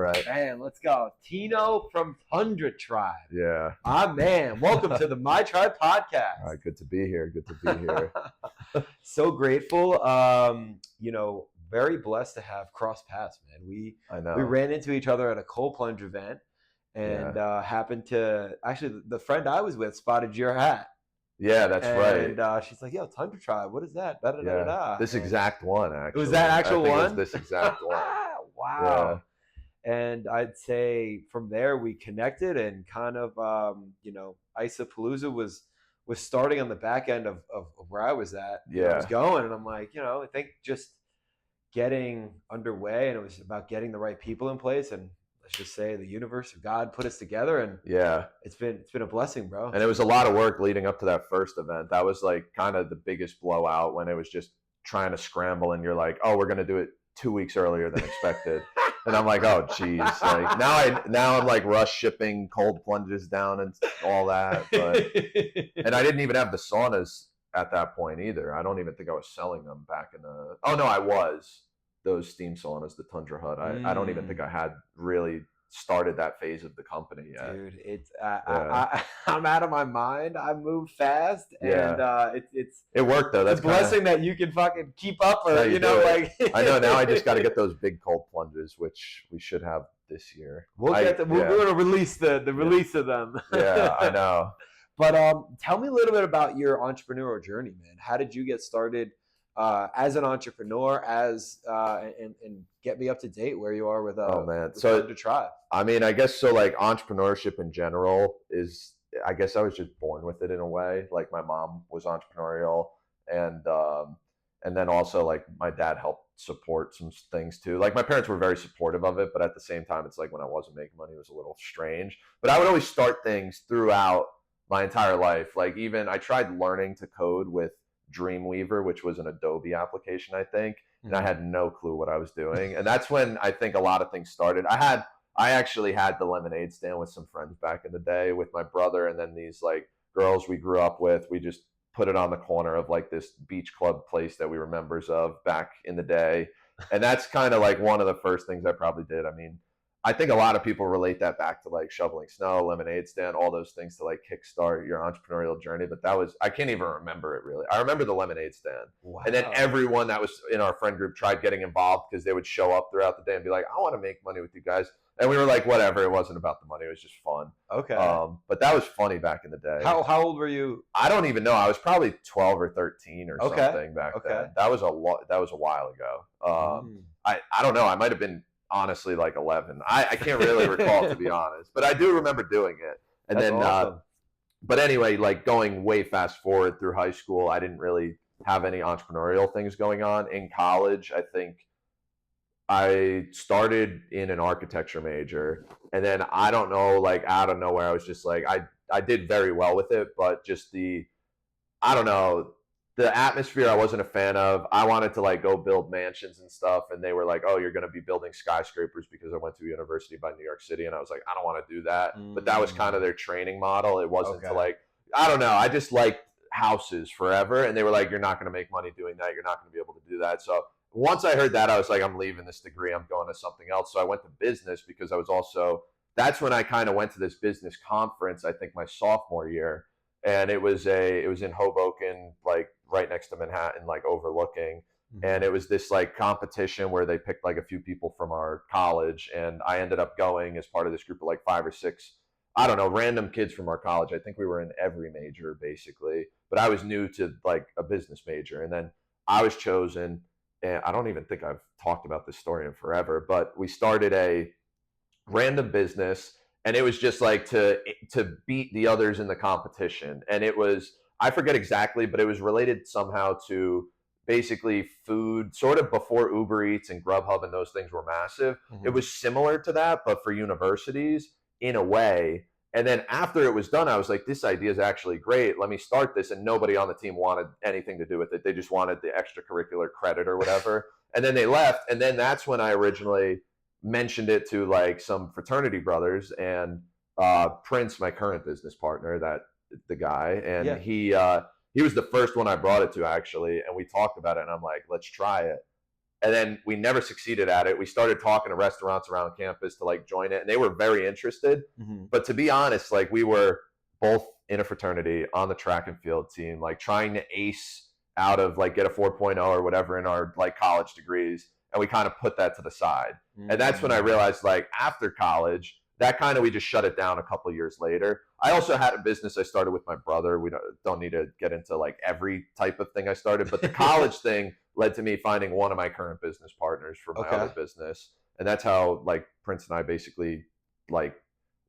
right. Man, let's go. Tino from Tundra Tribe. Yeah. Ah, man. Welcome to the My Tribe podcast. All right, good to be here. Good to be here. So grateful. Very blessed to have crossed paths, man. We ran into each other at a cold plunge event and happened to, actually, the friend I was with spotted your hat. Yeah, that's right. And she's like, yo, Tundra Tribe, what is that? Da, da, da, da, da. This exact one, actually. Was that actual one? It was this exact one. Wow. Yeah. And I'd say from there we connected and kind of, Isapalooza was starting on the back end of where I was at. I was going, and I'm like, I think just getting underway, and it was about getting the right people in place, and let's just say the universe of God put us together, and it's been a blessing, bro. And it was a lot of work leading up to that first event. That was like kind of the biggest blowout, when it was just trying to scramble, and you're like, oh, we're gonna do it 2 weeks earlier than expected. And I'm like, oh, geez. Like now I'm like rush shipping cold plunges down and all that. But and I didn't even have the saunas at that point either. I don't even think I was selling them back in the. Oh no, I was. Those steam saunas, the Tundra Hut. I don't even think I had really started that phase of the company yet. Dude, it's I'm out of my mind. I move fast, and it worked though. That's a blessing that you can fucking keep up, or I know. Now I just got to get those big cold plunges, which we should have this year. We're going to release the release of them. Yeah, I know. But tell me a little bit about your entrepreneurial journey, man. How did you get started as an entrepreneur? And get me up to date where you are with Tundra Tribe. I mean, I guess so. Like entrepreneurship in general is, I guess I was just born with it in a way. Like my mom was entrepreneurial, and then also like my dad helped support some things too. Like my parents were very supportive of it, but at the same time, it's like when I wasn't making money, it was a little strange. But I would always start things throughout my entire life. Like even I tried learning to code with Dreamweaver, which was an Adobe application, I think, and I had no clue what I was doing. And that's when I think a lot of things started. I actually had the lemonade stand with some friends back in the day with my brother, and then these like girls we grew up with. We just put it on the corner of like this beach club place that we were members of back in the day. And that's kind of like one of the first things I probably did. I mean, I think a lot of people relate that back to like shoveling snow, lemonade stand, all those things to like kickstart your entrepreneurial journey. But I can't even remember it really. I remember the lemonade stand. Wow. And then everyone that was in our friend group tried getting involved, because they would show up throughout the day and be like, I want to make money with you guys. And we were like, whatever. It wasn't about the money. It was just fun. Okay. But that was funny back in the day. How old were you? I don't even know. I was probably 12 or 13 or something back then. That was a while ago. I don't know. I might have been honestly like 11. I can't really recall, to be honest, but I do remember doing it. And That's awesome. But anyway, like going way fast forward through high school, I didn't really have any entrepreneurial things going on. In college, I think I started in an architecture major, and then I don't know, like out of nowhere, I was just like, I did very well with it, but just the atmosphere I wasn't a fan of. I wanted to like go build mansions and stuff, and they were like, oh, you're going to be building skyscrapers, because I went to a university by New York City, and I was like, I don't want to do that. But that was kind of their training model. It wasn't to like, I don't know, I just liked houses forever, and they were like, you're not going to make money doing that. You're not going to be able to do that. So once I heard that, I was like, I'm leaving this degree. I'm going to something else. So I went to business, because that's when I kind of went to this business conference, I think my sophomore year. And it was in Hoboken, like right next to Manhattan, like overlooking. And it was this like competition where they picked like a few people from our college, and I ended up going as part of this group of like 5 or 6, I don't know, random kids from our college. I think we were in every major basically, but I was new to like a business major. And then I was chosen, and I don't even think I've talked about this story in forever, but we started a random business. And it was just like to beat the others in the competition. And it was, I forget exactly, but it was related somehow to basically food, sort of before Uber Eats and Grubhub and those things were massive. It was similar to that, but for universities in a way. And then after it was done, I was like, this idea is actually great. Let me start this. And nobody on the team wanted anything to do with it. They just wanted the extracurricular credit or whatever. And then they left. And then that's when I originally mentioned it to like some fraternity brothers, and Prince, my current business partner, the guy, and he was the first one I brought it to, actually, and we talked about it, and I'm like, let's try it. And then we never succeeded at it. We started talking to restaurants around campus to like join it, and they were very interested. But to be honest, like we were both in a fraternity on the track and field team, like trying to ace out of like get a 4.0 or whatever in our like college degrees. And we kind of put that to the side. And that's when I realized like after college, that kind of, we just shut it down a couple of years later. I also had a business I started with my brother. We don't need to get into like every type of thing I started, but the college thing led to me finding one of my current business partners for my other business. And that's how like Prince and I basically like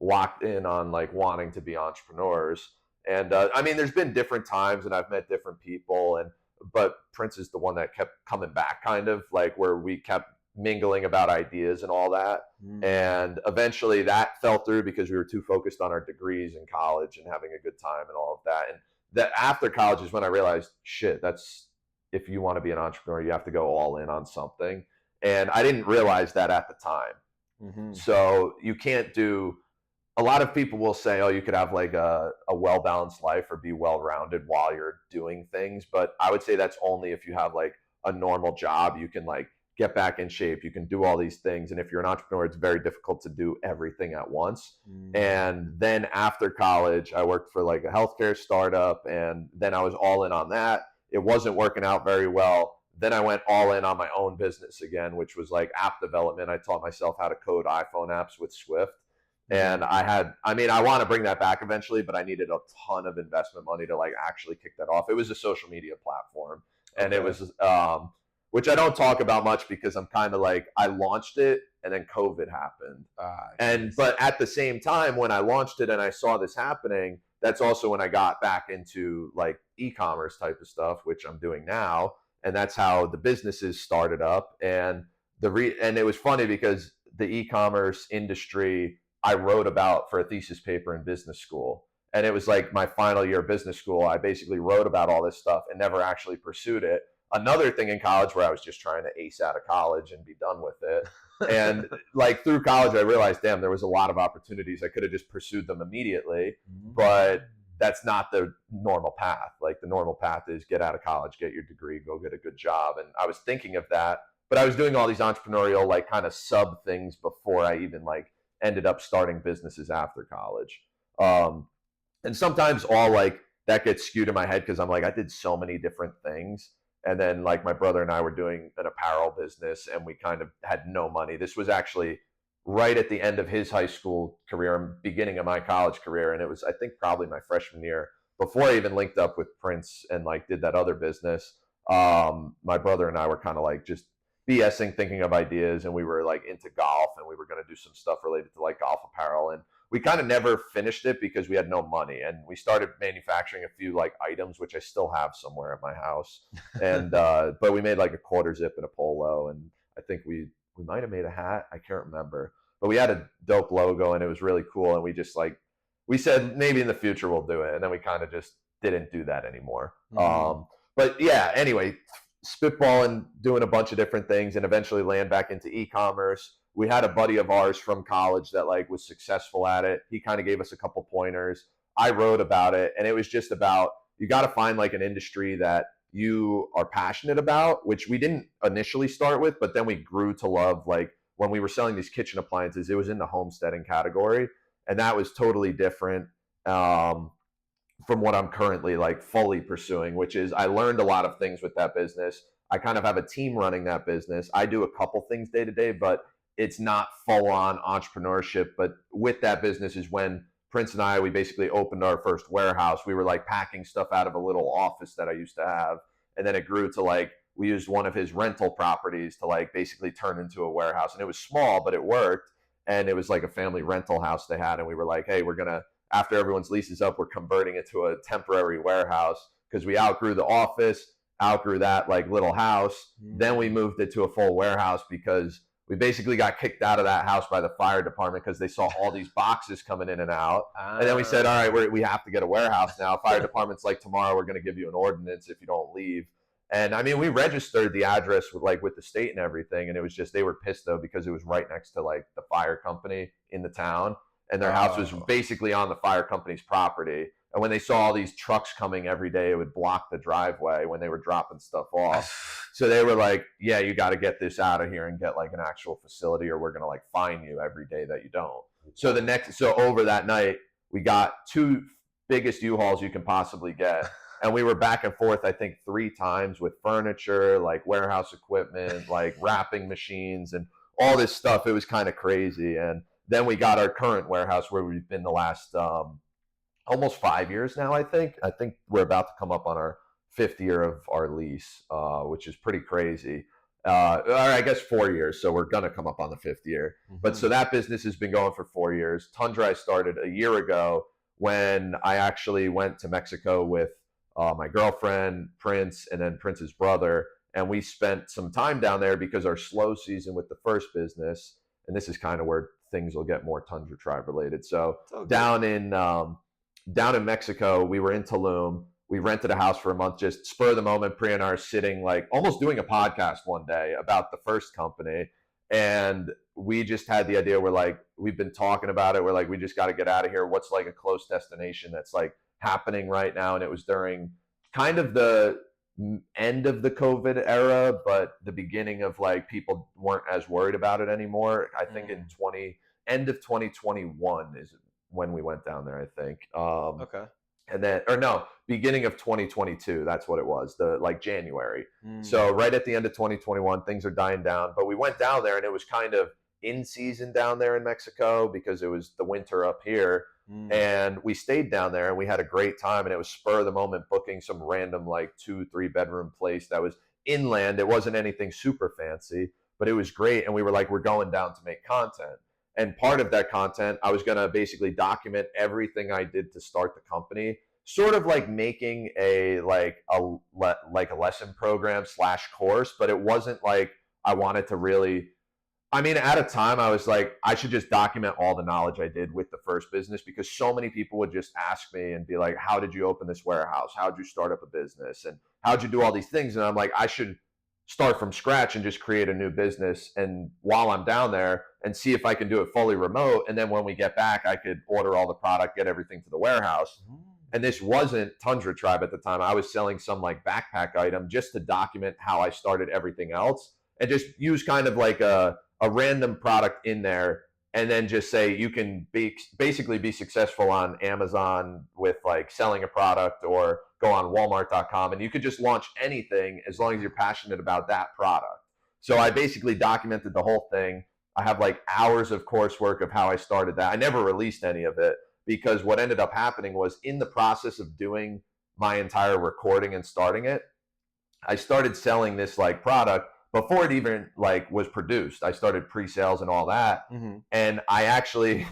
locked in on like wanting to be entrepreneurs. And I mean, there's been different times and I've met different people, but Prince is the one that kept coming back, kind of like where we kept mingling about ideas and all that. And eventually that fell through because we were too focused on our degrees in college and having a good time and all of that. And that after college is when I realized, shit, that's, if you want to be an entrepreneur, you have to go all in on something. And I didn't realize that at the time. So you can't do, a lot of people will say, oh, you could have like a well-balanced life or be well-rounded while you're doing things. But I would say that's only if you have like a normal job. You can like get back in shape. You can do all these things. And if you're an entrepreneur, it's very difficult to do everything at once. And then after college, I worked for like a healthcare startup, and then I was all in on that. It wasn't working out very well. Then I went all in on my own business again, which was like app development. I taught myself how to code iPhone apps with Swift. And I want to bring that back eventually, but I needed a ton of investment money to like actually kick that off. It was a social media platform, and it was, which I don't talk about much because I'm kind of like, I launched it and then COVID happened. But at the same time, when I launched it and I saw this happening, that's also when I got back into like e-commerce type of stuff, which I'm doing now. And that's how the businesses started up. And and it was funny because the e-commerce industry I wrote about for a thesis paper in business school. And it was like my final year of business school. I basically wrote about all this stuff and never actually pursued it. Another thing in college where I was just trying to ace out of college and be done with it. And like through college, I realized, damn, there was a lot of opportunities. I could have just pursued them immediately, but that's not the normal path. Like the normal path is get out of college, get your degree, go get a good job. And I was thinking of that, but I was doing all these entrepreneurial, like kind of sub things before I even like ended up starting businesses after college. And sometimes all like that gets skewed in my head because I'm like, I did so many different things. And then like my brother and I were doing an apparel business and we kind of had no money. This was actually right at the end of his high school career and beginning of my college career. And it was, I think, probably my freshman year before I even linked up with Prince and like did that other business. My brother and I were kind of like just BSing, thinking of ideas, and we were like into golf and we were going to do some stuff related to like golf apparel. And we kind of never finished it because we had no money, and we started manufacturing a few like items, which I still have somewhere at my house. And but we made like a quarter zip and a polo, and I think we might have made a hat. I can't remember, but we had a dope logo and it was really cool. And we just like, we said maybe in the future we'll do it, and then we kind of just didn't do that anymore. But yeah, anyway, spitballing, doing a bunch of different things, and eventually land back into e-commerce. We had a buddy of ours from college that like was successful at it. He kind of gave us a couple pointers. I wrote about it, and it was just about, you got to find like an industry that you are passionate about, which we didn't initially start with, but then we grew to love. Like when we were selling these kitchen appliances, it was in the homesteading category, and that was totally different from what I'm currently like fully pursuing, which is I learned a lot of things with that business. I kind of have a team running that business. I do a couple things day to day, but it's not full on entrepreneurship. But with that business is when Prince and I, we basically opened our first warehouse. We were like packing stuff out of a little office that I used to have. And then it grew to like, we used one of his rental properties to like basically turn into a warehouse. And it was small, but it worked. And it was like a family rental house they had. And we were like, hey, we're going to, after everyone's lease is up, we're converting it to a temporary warehouse because we outgrew the office, outgrew that like little house. Then we moved it to a full warehouse because we basically got kicked out of that house by the fire department because they saw all these boxes coming in and out. And then we said, all right, we have to get a warehouse now. Fire department's like, tomorrow we're going to give you an ordinance if you don't leave. And I mean, we registered the address with the state and everything. And it was just, they were pissed though, because it was right next to like the fire company in the town. And their house was basically on the fire company's property. And when they saw all these trucks coming every day, it would block the driveway when they were dropping stuff off. So they were like, yeah, you got to get this out of here and get like an actual facility, or we're going to like fine you every day that you don't. So over that night, we got 2 biggest U-Hauls you can possibly get. And we were back and forth, I think 3 times with furniture, like warehouse equipment, like wrapping machines and all this stuff. It was kind of crazy. And then we got our current warehouse where we've been the last almost 5 years now, I think. I think we're about to come up on our 5th year of our lease, which is pretty crazy. Or I guess 4 years. So we're going to come up on the 5th year. But so that business has been going for 4 years. Tundra I started a year ago when I actually went to Mexico with my girlfriend, Prince, and then Prince's brother. And we spent some time down there because our slow season with the first business, and this is kind of where things will get more Tundra Tribe related. So down in Mexico, we were in Tulum. We rented a house for a month, just spur of the moment. Priya and I are sitting like almost doing a podcast one day about the first company. And we just had the idea, we've been talking about it. We're like, we just got to get out of here. What's like a close destination that's like happening right now? And it was during kind of the end of the COVID era, but the beginning of like people weren't as worried about it anymore. I think end of 2021 is when we went down there, I think. Okay. And then, or no, beginning of 2022, that's what it was, like January. So right at the end of 2021, things are dying down. But we went down there and it was kind of in season down there in Mexico because it was the winter up here. And we stayed down there and we had a great time. And it was spur of the moment booking some random like 2-3 bedroom place that was inland. It wasn't anything super fancy, but it was great. And we were like, we're going down to make content. And part of that content, I was going to basically document everything I did to start the company, sort of like making a lesson program / course, but it wasn't like I wanted to really, I mean, at a time I was like, I should just document all the knowledge I did with the first business, because so many people would just ask me and be like, how did you open this warehouse? How'd you start up a business? And how'd you do all these things? And I'm like, I should start from scratch and just create a new business, and while I'm down there and see if I can do it fully remote, and then when we get back I could order all the product, get everything to the warehouse. And this wasn't Tundra Tribe at the time. I was selling some like backpack item just to document how I started everything else, and just use kind of like a random product in there, and then just say you can basically be successful on Amazon with like selling a product, or go on Walmart.com, and you could just launch anything as long as you're passionate about that product. So I basically documented the whole thing. I have like hours of coursework of how I started that. I never released any of it, because what ended up happening was, in the process of doing my entire recording and starting it, I started selling this like product before it even like was produced. I started pre-sales and all that. And I actually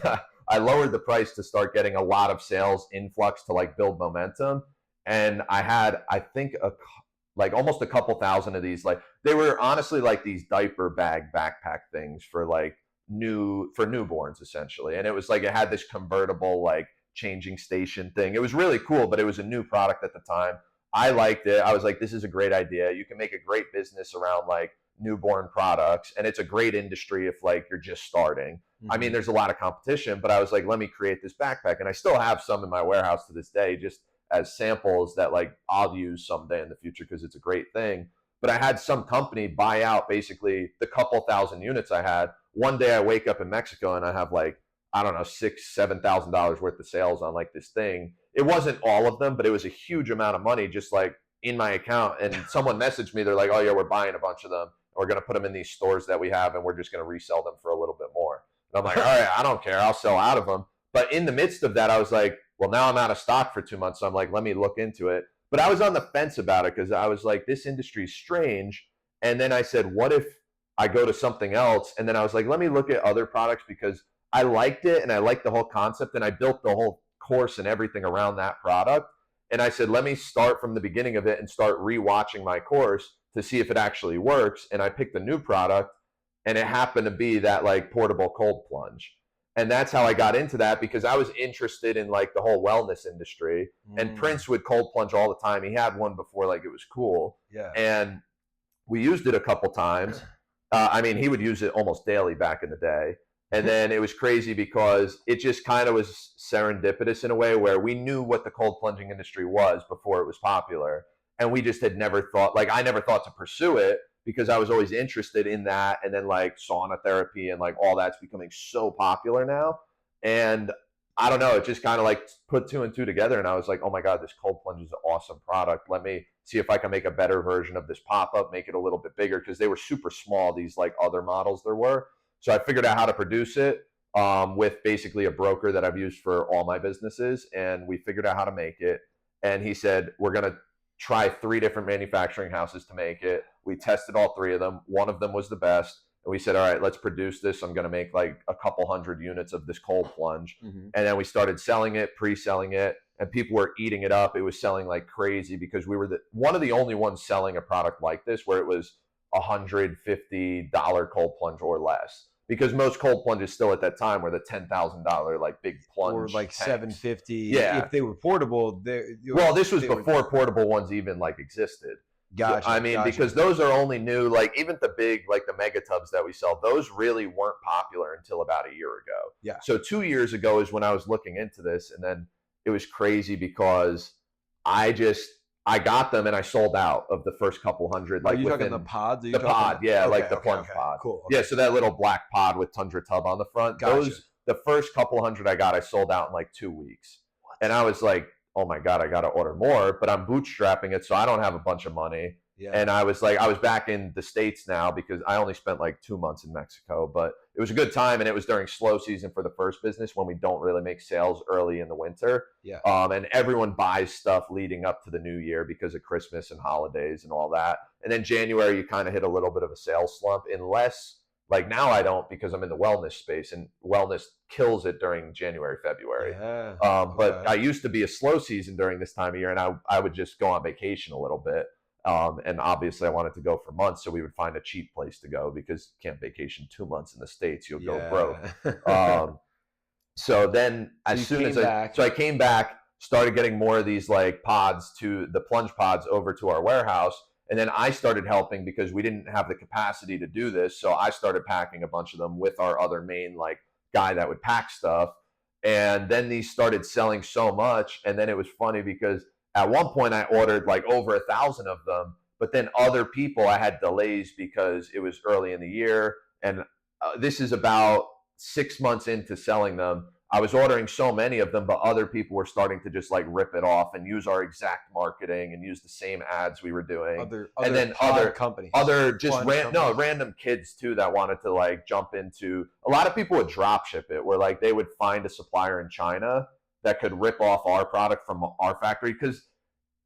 I lowered the price to start getting a lot of sales influx to like build momentum. And I had, I think, like almost a couple thousand of these. Like, they were honestly like these diaper bag backpack things for like newborns essentially. And it was like, it had this convertible like changing station thing. It was really cool, but it was a new product at the time. I liked it. I was like, this is a great idea. You can make a great business around like newborn products, and it's a great industry if like you're just starting. I mean, there's a lot of competition, but I was like, let me create this backpack. And I still have some in my warehouse to this day, just as samples that like I'll use someday in the future because it's a great thing. But I had some company buy out basically the couple thousand units I had. One day I wake up in Mexico and I have like, I don't know, $6,000-7,000 worth of sales on like this thing. It wasn't all of them, but it was a huge amount of money just like in my account. And someone messaged me, they're like, oh yeah, we're buying a bunch of them. We're going to put them in these stores that we have, and we're just going to resell them for a little bit more. And I'm like, all right, I don't care. I'll sell out of them. But in the midst of that, I was like, well, now I'm out of stock for 2 months. So I'm like, let me look into it. But I was on the fence about it because I was like, this industry is strange. And then I said, what if I go to something else? And then I was like, let me look at other products, because I liked it and I liked the whole concept, and I built the whole course and everything around that product. And I said, let me start from the beginning of it and start rewatching my course to see if it actually works. And I picked a new product, and it happened to be that like portable cold plunge. And that's how I got into that, because I was interested in like the whole wellness industry. And Prince would cold plunge all the time. He had one before, like it was cool. Yeah. And we used it a couple times. I mean, he would use it almost daily back in the day. And then it was crazy because it just kind of was serendipitous in a way where we knew what the cold plunging industry was before it was popular. And we just had never thought, like, I never thought to pursue it because I was always interested in that. And then like sauna therapy and like all that's becoming so popular now. And I don't know, it just kind of like put two and two together. And I was like, oh my God, this cold plunge is an awesome product. Let me see if I can make a better version of this pop-up, make it a little bit bigger, because they were super small, these like other models there were. So I figured out how to produce it with basically a broker that I've used for all my businesses. And we figured out how to make it. And he said, we're going to try 3 different manufacturing houses to make it. We tested all 3 of them. One of them was the best. And we said, all right, let's produce this. I'm going to make like a couple hundred units of this cold plunge. And then we started selling it, pre-selling it, and people were eating it up. It was selling like crazy because we were one of the only ones selling a product like this where it was $150 cold plunge or less. Because most cold plunges still at that time were the $10,000 like big plunge, or like tanks. $750. Yeah, if they were portable. Well, this was before portable ones even like existed. Gotcha. I mean, because those are only new. Like even the big, like the mega tubs that we sell, those really weren't popular until about a year ago. Yeah. So 2 years ago is when I was looking into this, and then it was crazy because I got them and I sold out of the first couple hundred. Like, are you talking the pods? The pod, yeah, okay, like the plunge pod. Cool. Okay. Yeah, so that little black pod with Tundra tub on the front. Gotcha. The first couple hundred I got, I sold out in like 2 weeks. What? And I was like, oh my God, I got to order more, but I'm bootstrapping it, so I don't have a bunch of money. Yeah. And I was like, I was back in the States now because I only spent like 2 months in Mexico, but it was a good time. And it was during slow season for the first business when we don't really make sales early in the winter. Yeah. And everyone buys stuff leading up to the new year because of Christmas and holidays and all that. And then January, you kind of hit a little bit of a sales slump unless like now I don't because I'm in the wellness space and wellness kills it during January, February. Yeah. But I used to be a slow season during this time of year and I would just go on vacation a little bit. And obviously I wanted to go for months, so we would find a cheap place to go because you can't vacation 2 months in the States, you'll go broke. So then I came back, started getting more of these like pods to the plunge pods over to our warehouse. And then I started helping because we didn't have the capacity to do this. So I started packing a bunch of them with our other main like guy that would pack stuff. And then these started selling so much. And then it was funny because at one point I ordered like over 1,000 of them, but then other people I had delays because it was early in the year. And this is about 6 months into selling them. I was ordering so many of them, but other people were starting to just like rip it off and use our exact marketing and use the same ads we were doing. Other companies, random kids too that wanted to like jump into. A lot of people would drop ship it, where like they would find a supplier in China that could rip off our product from our factory. Because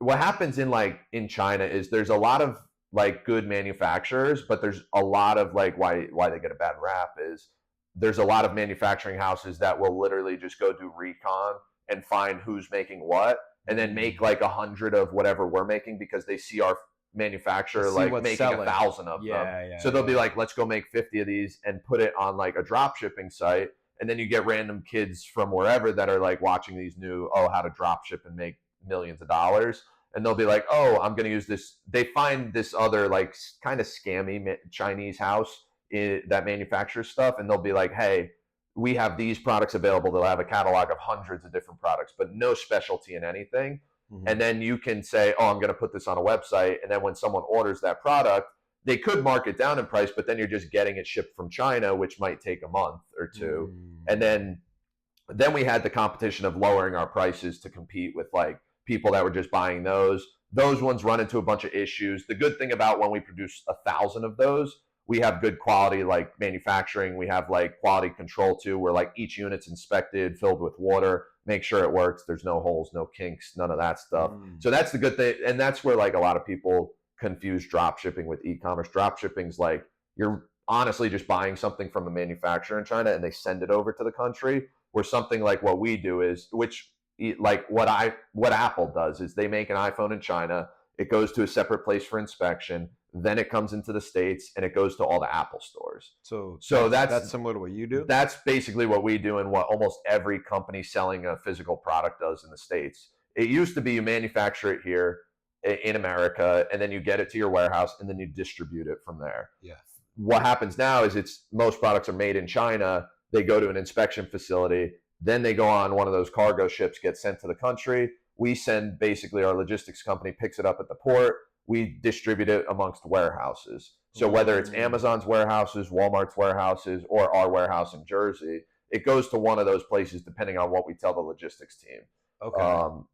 what happens in China is there's a lot of like good manufacturers, but there's a lot of like why they get a bad rap is there's a lot of manufacturing houses that will literally just go do recon and find who's making what, and then make like 100 of whatever we're making because they see our manufacturer like making selling 1,000 of them. So they'll be like, let's go make 50 of these and put it on like a drop shipping site. And then you get random kids from wherever that are like watching these new, how to drop ship and make millions of dollars. And they'll be like, I'm going to use this. They find this other like kind of scammy Chinese house that manufactures stuff. And they'll be like, hey, we have these products available. They'll have a catalog of hundreds of different products, but no specialty in anything. Mm-hmm. And then you can say, I'm going to put this on a website. And then when someone orders that product, they could mark it down in price, but then you're just getting it shipped from China, which might take a month or two. And then we had the competition of lowering our prices to compete with like people that were just buying those. Those ones run into a bunch of issues. The good thing about when we produce 1,000 of those, we have good quality like manufacturing. We have like quality control too, where like each unit's inspected, filled with water, make sure it works. There's no holes, no kinks, none of that stuff. So that's the good thing. And that's where like a lot of people confuse drop shipping with e-commerce. Drop shipping's like you're honestly just buying something from the manufacturer in China and they send it over to the country, where something like what we do is, which like what Apple does is they make an iPhone in China, it goes to a separate place for inspection, then it comes into the States and it goes to all the Apple stores. So that's similar to what you do? That's basically what we do and what almost every company selling a physical product does in the States. It used to be you manufacture it here in America, and then you get it to your warehouse, and then you distribute it from there. Yeah. What happens now is most products are made in China, They go to an inspection facility. Then they go on one of those cargo ships, get sent to the country. We send, basically our logistics company picks it up at the port. We distribute it amongst warehouses. So whether it's Amazon's warehouses, Walmart's warehouses, or our warehouse in Jersey, it goes to one of those places depending on what we tell the logistics team. Okay.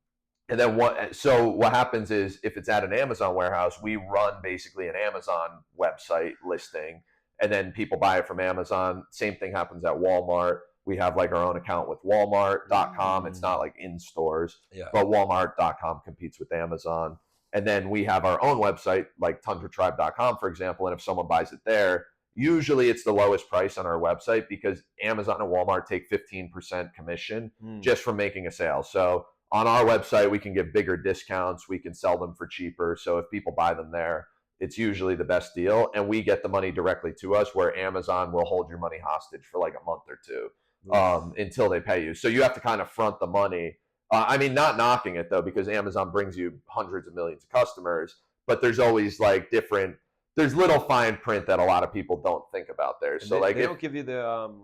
And then what happens is, if it's at an Amazon warehouse, we run basically an Amazon website listing, and then people buy it from Amazon. Same thing happens at Walmart. We have like our own account with Walmart.com. It's not like in stores, but Walmart.com competes with Amazon. And then we have our own website, like TundraTribe.com, for example. And if someone buys it there, usually it's the lowest price on our website, because Amazon and Walmart take 15% commission just from making a sale. So on our website, we can give bigger discounts. We can sell them for cheaper. So if people buy them there, it's usually the best deal. And we get the money directly to us, where Amazon will hold your money hostage for like a month or two until they pay you. So you have to kind of front the money. I mean, not knocking it though, because Amazon brings you hundreds of millions of customers, but there's always like there's little fine print that a lot of people don't think about there. So they don't give you the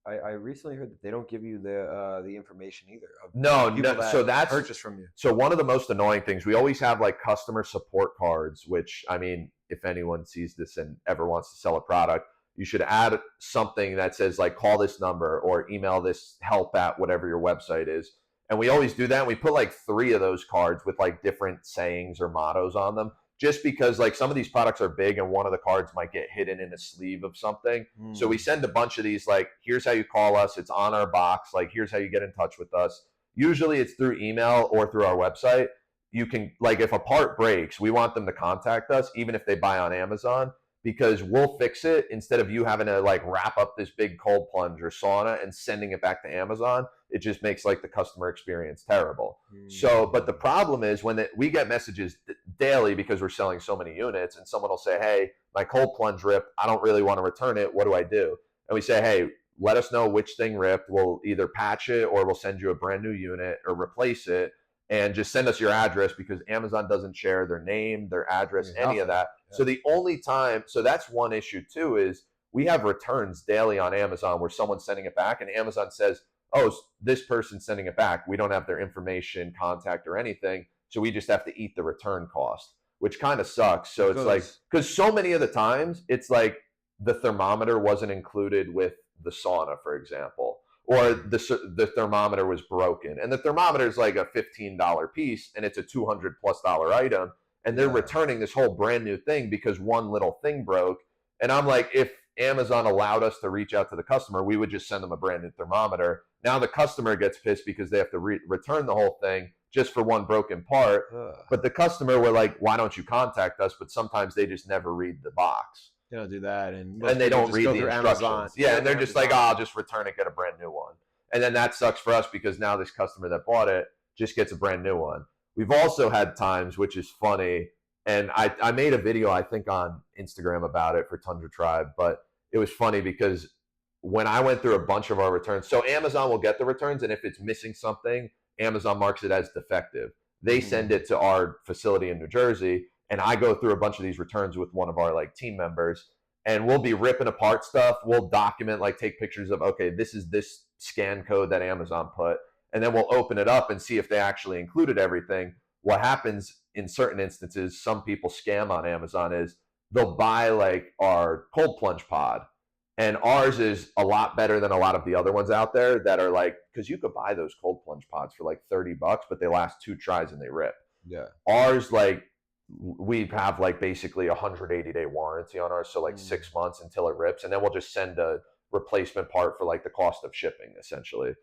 I recently heard that they don't give you the information either. No. So that's purchase from you. So one of the most annoying things, we always have like customer support cards, which, I mean, if anyone sees this and ever wants to sell a product, you should add something that says like, call this number or email this help at whatever your website is. And we always do that. And we put like 3 of those cards with like different sayings or mottos on them, just because like some of these products are big and one of the cards might get hidden in a sleeve of something. So we send a bunch of these, like, here's how you call us. It's on our box. Like, here's how you get in touch with us. Usually it's through email or through our website. You can, like, if a part breaks, we want them to contact us, even if they buy on Amazon, because we'll fix it instead of you having to like wrap up this big cold plunge or sauna and sending it back to Amazon. It just makes like the customer experience terrible. So, but the problem is when we get messages daily, because we're selling so many units, and someone will say, hey, my cold plunge ripped. I don't really want to return it. What do I do? And we say, hey, let us know which thing ripped. We'll either patch it or we'll send you a brand new unit or replace it. And just send us your address, because Amazon doesn't share their name, their address, any of that. So the only time, so that's one issue too, is we have returns daily on Amazon where someone's sending it back and Amazon says, oh, this person's sending it back. We don't have their information, contact, or anything. So we just have to eat the return cost, which kind of sucks. So it's like, because so many of the times it's like the thermometer wasn't included with the sauna, for example, or the thermometer was broken. And the thermometer is like a $15 piece and it's a $200+ item. And they're returning this whole brand new thing because one little thing broke. And I'm like, if Amazon allowed us to reach out to the customer, we would just send them a brand new thermometer. Now the customer gets pissed because they have to return the whole thing just for one broken part. But the customer were like, why don't you contact us? But sometimes they just never read the box. They don't do that. And they don't read the instructions. Yeah, and they're just like, oh, I'll just return it, get a brand new one. And then that sucks for us because now this customer that bought it just gets a brand new one. We've also had times, which is funny, and I made a video, I think, on Instagram about it for Tundra Tribe, but it was funny because when I went through a bunch of our returns, so Amazon will get the returns, and if it's missing something, Amazon marks it as defective. They send it to our facility in New Jersey, and I go through a bunch of these returns with one of our like team members, and we'll be ripping apart stuff. We'll document, like take pictures of, okay, this is this scan code that Amazon put, and then we'll open it up and see if they actually included everything. What happens in certain instances, some people scam on Amazon, is they'll buy like our cold plunge pod, and ours is a lot better than a lot of the other ones out there that are like, because you could buy those cold plunge pods for like $30, but they last 2 tries and they rip. Yeah. Ours, like, we have like basically 180-day warranty on ours, so like 6 months until it rips, and then we'll just send a replacement part for like the cost of shipping, essentially.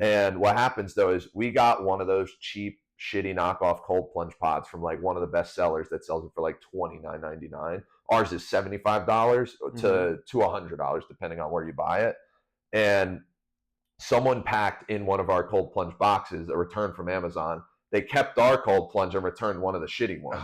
And what happens though is we got one of those cheap, shitty knockoff cold plunge pods from like one of the best sellers that sells it for like $29.99. Ours is $75 to $100 depending on where you buy it. And someone packed in one of our cold plunge boxes a return from Amazon. They kept our cold plunge and returned one of the shitty ones.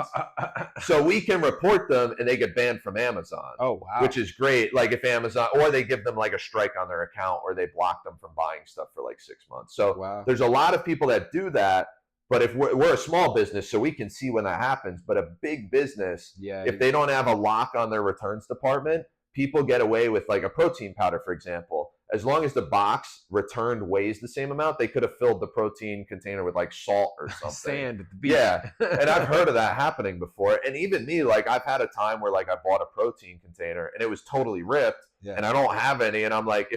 So we can report them and they get banned from Amazon. Oh, wow. Which is great. Like if Amazon, or they give them like a strike on their account, or they block them from buying stuff for like 6 months. So there's a lot of people that do that. But if we're a small business, so we can see when that happens. But a big business, if they don't have a lock on their returns department, people get away with like a protein powder, for example. as long as the box returned weighs the same amount, they could have filled the protein container with like salt or something. Sand at the beach. Yeah. And I've heard of that happening before. And even me, like I've had a time where like I bought a protein container and it was totally ripped and I don't have any. And I'm like,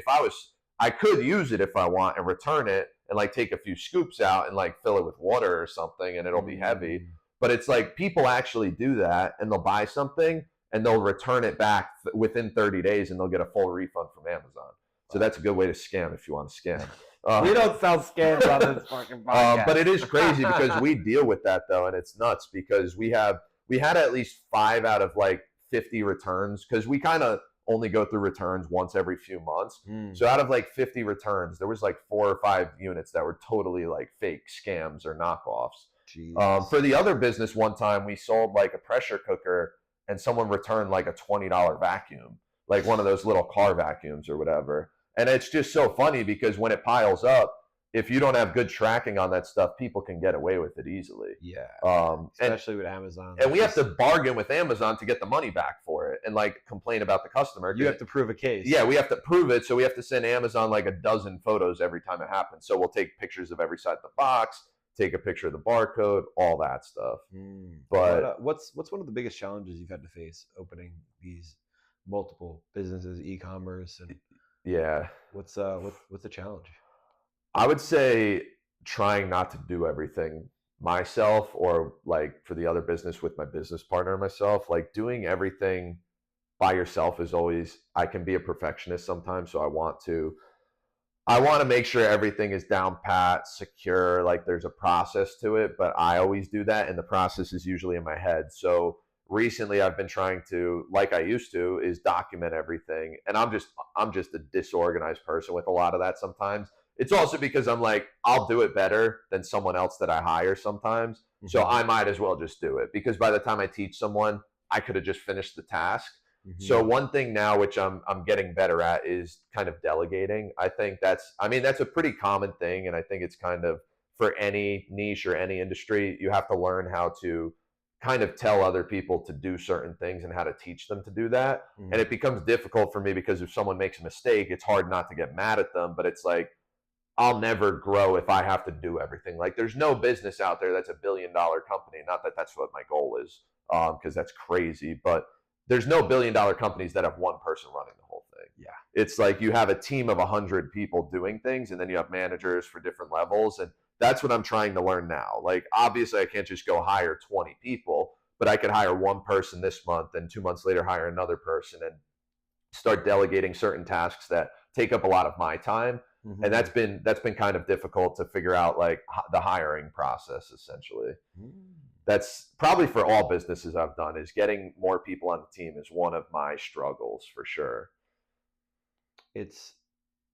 I could use it if I want and return it and like take a few scoops out and like fill it with water or something and it'll be heavy. But it's like people actually do that and they'll buy something and they'll return it back within 30 days and they'll get a full refund from Amazon. So that's a good way to scam if you want to scam. We don't sell scams on this fucking podcast. But it is crazy because we deal with that though, and it's nuts because we had at least 5 out of like 50 returns because we kind of only go through returns once every few months. So out of like 50 returns, there was like 4 or 5 units that were totally like fake scams or knockoffs. For the other business, one time we sold like a pressure cooker and someone returned like a $20 vacuum, like one of those little car vacuums or whatever. And it's just so funny because when it piles up, if you don't have good tracking on that stuff, people can get away with it easily. Yeah. Especially with Amazon. And we have to bargain with Amazon to get the money back for it and like complain about the customer. You have to prove a case. Yeah, we have to prove it. So we have to send Amazon like a dozen photos every time it happens. So we'll take pictures of every side of the box, take a picture of the barcode, all that stuff. But what's one of the biggest challenges you've had to face opening these multiple businesses, e-commerce, and yeah, what's the challenge? I would say trying not to do everything myself or like for the other business with my business partner and myself, like doing everything by yourself is always, I can be a perfectionist sometimes. So I want to make sure everything is down pat, secure, like there's a process to it, but I always do that. And the process is usually in my head. So recently I've been trying to, like I used to, is document everything. And I'm just a disorganized person with a lot of that sometimes. It's also because I'm like, I'll do it better than someone else that I hire sometimes. So I might as well just do it because by the time I teach someone, I could have just finished the task. So one thing now, which I'm getting better at, is kind of delegating. I think that's a pretty common thing. And I think it's kind of for any niche or any industry, you have to learn how to kind of tell other people to do certain things and how to teach them to do that. And it becomes difficult for me because if someone makes a mistake, it's hard not to get mad at them. But it's like, I'll never grow if I have to do everything. Like there's no business out there that's $1 billion company. Not that that's what my goal is, because that's crazy. But there's no $1 billion companies that have one person running the whole thing. Yeah. It's like you have a team of 100 people doing things, and then you have managers for different levels. And that's what I'm trying to learn now. Like, obviously, I can't just go hire 20 people, but I could hire one person this month and 2 months later hire another person and start delegating certain tasks that take up a lot of my time. And that's been kind of difficult to figure out, like the hiring process, essentially. That's probably for all businesses I've done, is getting more people on the team is one of my struggles for sure.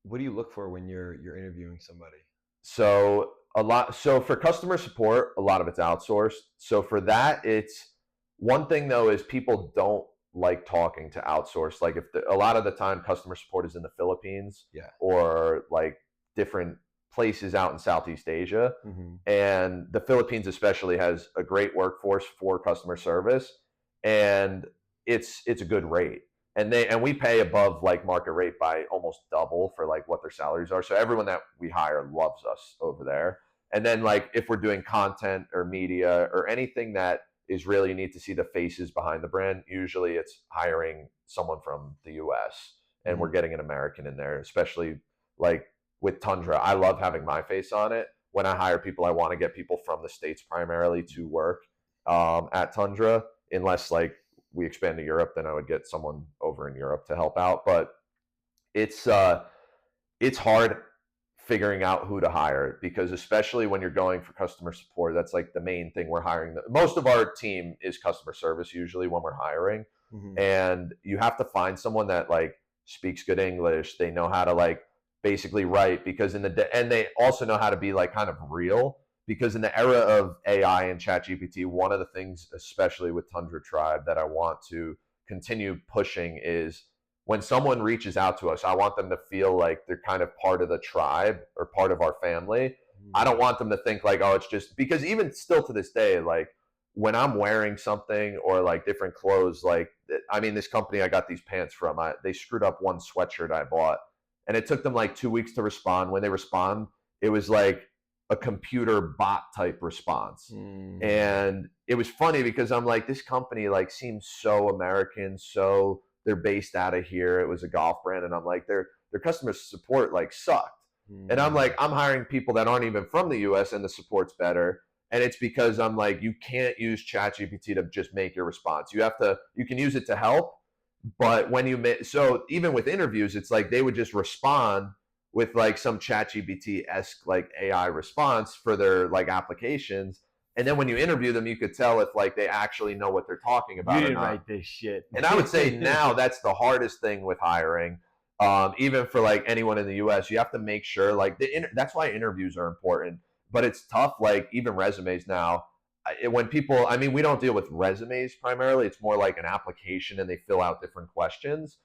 What do you look for when you're interviewing somebody? So for customer support, a lot of it's outsourced. So for that, it's one thing though, is people don't like talking to outsource. Like a lot of the time customer support is in the Philippines or like different places out in Southeast Asia. And the Philippines especially has a great workforce for customer service, and it's a good rate. And we pay above like market rate by almost double for like what their salaries are. So everyone that we hire loves us over there. And then like if we're doing content or media or anything that is really, you need to see the faces behind the brand, usually it's hiring someone from the US and we're getting an American in there, especially like with Tundra. I love having my face on it. When I hire people, I want to get people from the States primarily to work at Tundra, unless like we expand to Europe, then I would get someone over in Europe to help out. But it's hard figuring out who to hire, because especially when you're going for customer support, that's like the main thing we're hiring. Most of our team is customer service usually when we're hiring. And you have to find someone that like speaks good English. They know how to like basically write, because and they also know how to be like kind of real, because in the era of AI and ChatGPT, one of the things, especially with Tundra Tribe, that I want to continue pushing is when someone reaches out to us, I want them to feel like they're kind of part of the tribe or part of our family. I don't want them to think like, oh, it's just, because even still to this day, like when I'm wearing something or like different clothes, like, I mean, this company I got these pants from, they screwed up one sweatshirt I bought, and it took them like 2 weeks to respond. When they respond, it was like a computer bot type response. And it was funny because I'm like, this company like seems so American, so they're based out of here. It was a golf brand, and I'm like, their customer support like sucked. And I'm like, I'm hiring people that aren't even from the US and the support's better. And it's because I'm like, you can't use ChatGPT to just make your response. You can use it to help, but when so even with interviews, it's like they would just respond with like some ChatGPT-esque like AI response for their like applications. And then when you interview them, you could tell if like they actually know what they're talking about. You didn't write this shit. And I would say now that's the hardest thing with hiring. Even for like anyone in the US, you have to make sure like that's why interviews are important. But it's tough, like even resumes now. When people, I mean, we don't deal with resumes primarily. It's more like an application and they fill out different questions.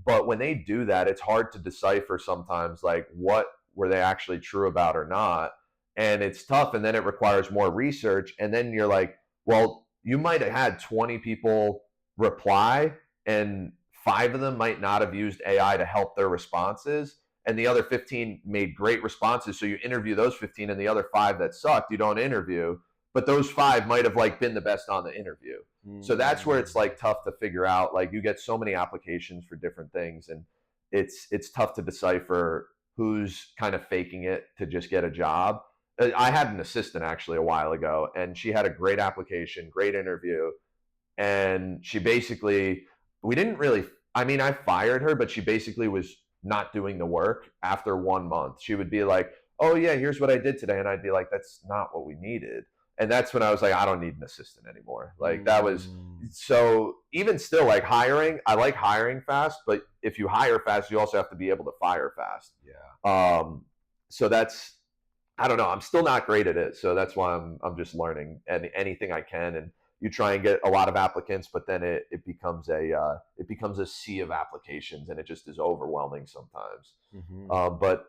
But when they do that, it's hard to decipher sometimes like what were they actually true about or not. And it's tough. And then it requires more research. And then you're like, well, you might have had 20 people reply and 5 of them might not have used AI to help their responses. And the other 15 made great responses. So you interview those 15 and the other 5 that sucked, you don't interview. But those 5 might have like been the best on the interview. So that's where it's like tough to figure out. Like you get so many applications for different things, and it's tough to decipher who's kind of faking it to just get a job. I had an assistant actually a while ago, and she had a great application, great interview, and she basically, we didn't really, I mean, I fired her, but she basically was not doing the work after 1 month. She would be like, oh yeah, here's what I did today. And I'd be like, that's not what we needed. And that's when I was like, I don't need an assistant anymore. Like that was, so even still like hiring, I like hiring fast, but if you hire fast, you also have to be able to fire fast. Yeah. So that's, I don't know. I'm still not great at it. So that's why I'm just learning anything I can. And you try and get a lot of applicants, but then it becomes a sea of applications, and it just is overwhelming sometimes. But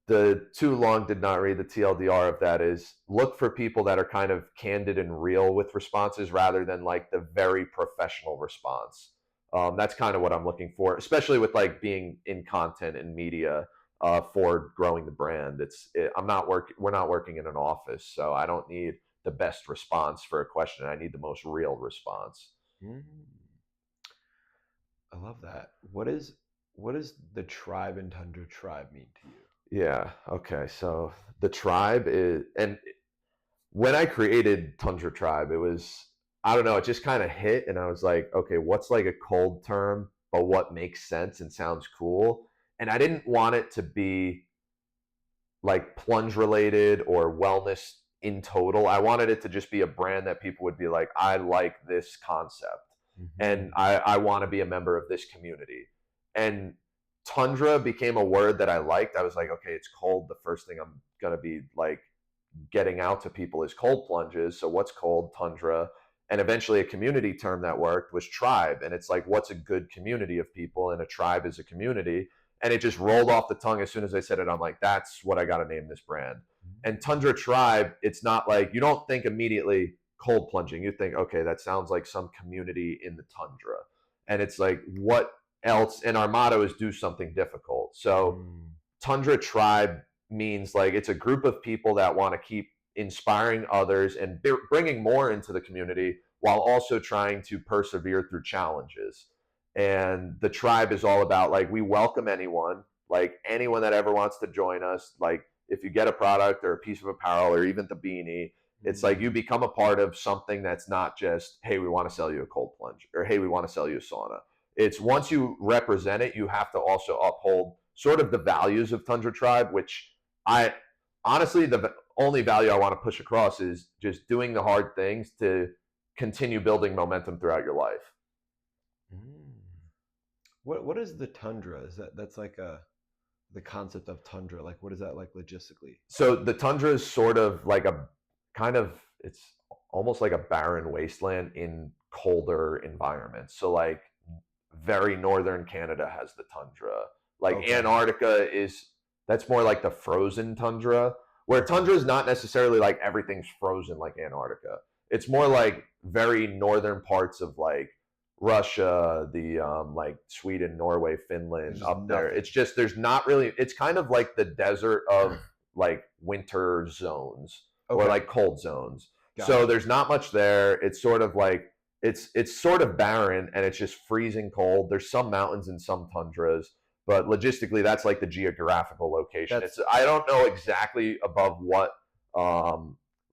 the too long did not read the TLDR of that is look for people that are kind of candid and real with responses rather than like the very professional response. That's kind of what I'm looking for, especially with like being in content and media for growing the brand. We're not working in an office, so I don't need the best response for a question. I need the most real response. I love that. What does the tribe and Tundra Tribe mean to you? Yeah. Okay. So the tribe is, and when I created Tundra Tribe, it was, I don't know, it just kind of hit, and I was like, okay, what's like a cold term, but what makes sense and sounds cool? And I didn't want it to be like plunge related or wellness in total. I wanted it to just be a brand that people would be like, I like this concept, and I want to be a member of this community. And Tundra became a word that I liked. I was like, okay, it's cold. The first thing I'm going to be like getting out to people is cold plunges. So what's cold? Tundra. And eventually a community term that worked was tribe. And it's like, what's a good community of people? And a tribe is a community. And it just rolled off the tongue as soon as I said it. I'm like, that's what I got to name this brand. And Tundra Tribe, it's not like, you don't think immediately cold plunging. You think, okay, that sounds like some community in the tundra. And it's like, what else? And our motto is do something difficult. So Tundra Tribe means like it's a group of people that want to keep inspiring others and bringing more into the community while also trying to persevere through challenges. And the tribe is all about like, we welcome anyone, like anyone that ever wants to join us. Like if you get a product or a piece of apparel or even the beanie, it's like you become a part of something that's not just, hey, we want to sell you a cold plunge, or hey, we want to sell you a sauna. It's once you represent it, you have to also uphold sort of the values of Tundra Tribe, which I honestly, the only value I want to push across is just doing the hard things to continue building momentum throughout your life. What is the tundra? That's like the concept of tundra? Like what is that like logistically? So the tundra is sort of like it's almost like a barren wasteland in colder environments. So like very northern Canada has the tundra. Like Antarctica that's more like the frozen tundra, where tundra is not necessarily like everything's frozen like Antarctica. It's more like very northern parts of like Russia, the like Sweden, Norway, Finland up there. It's just there's not really. It's kind of like the desert of like winter zones or like cold zones. So there's not much there. It's sort of like it's sort of barren and it's just freezing cold. There's some mountains and some tundras, but logistically that's like the geographical location. I don't know exactly above what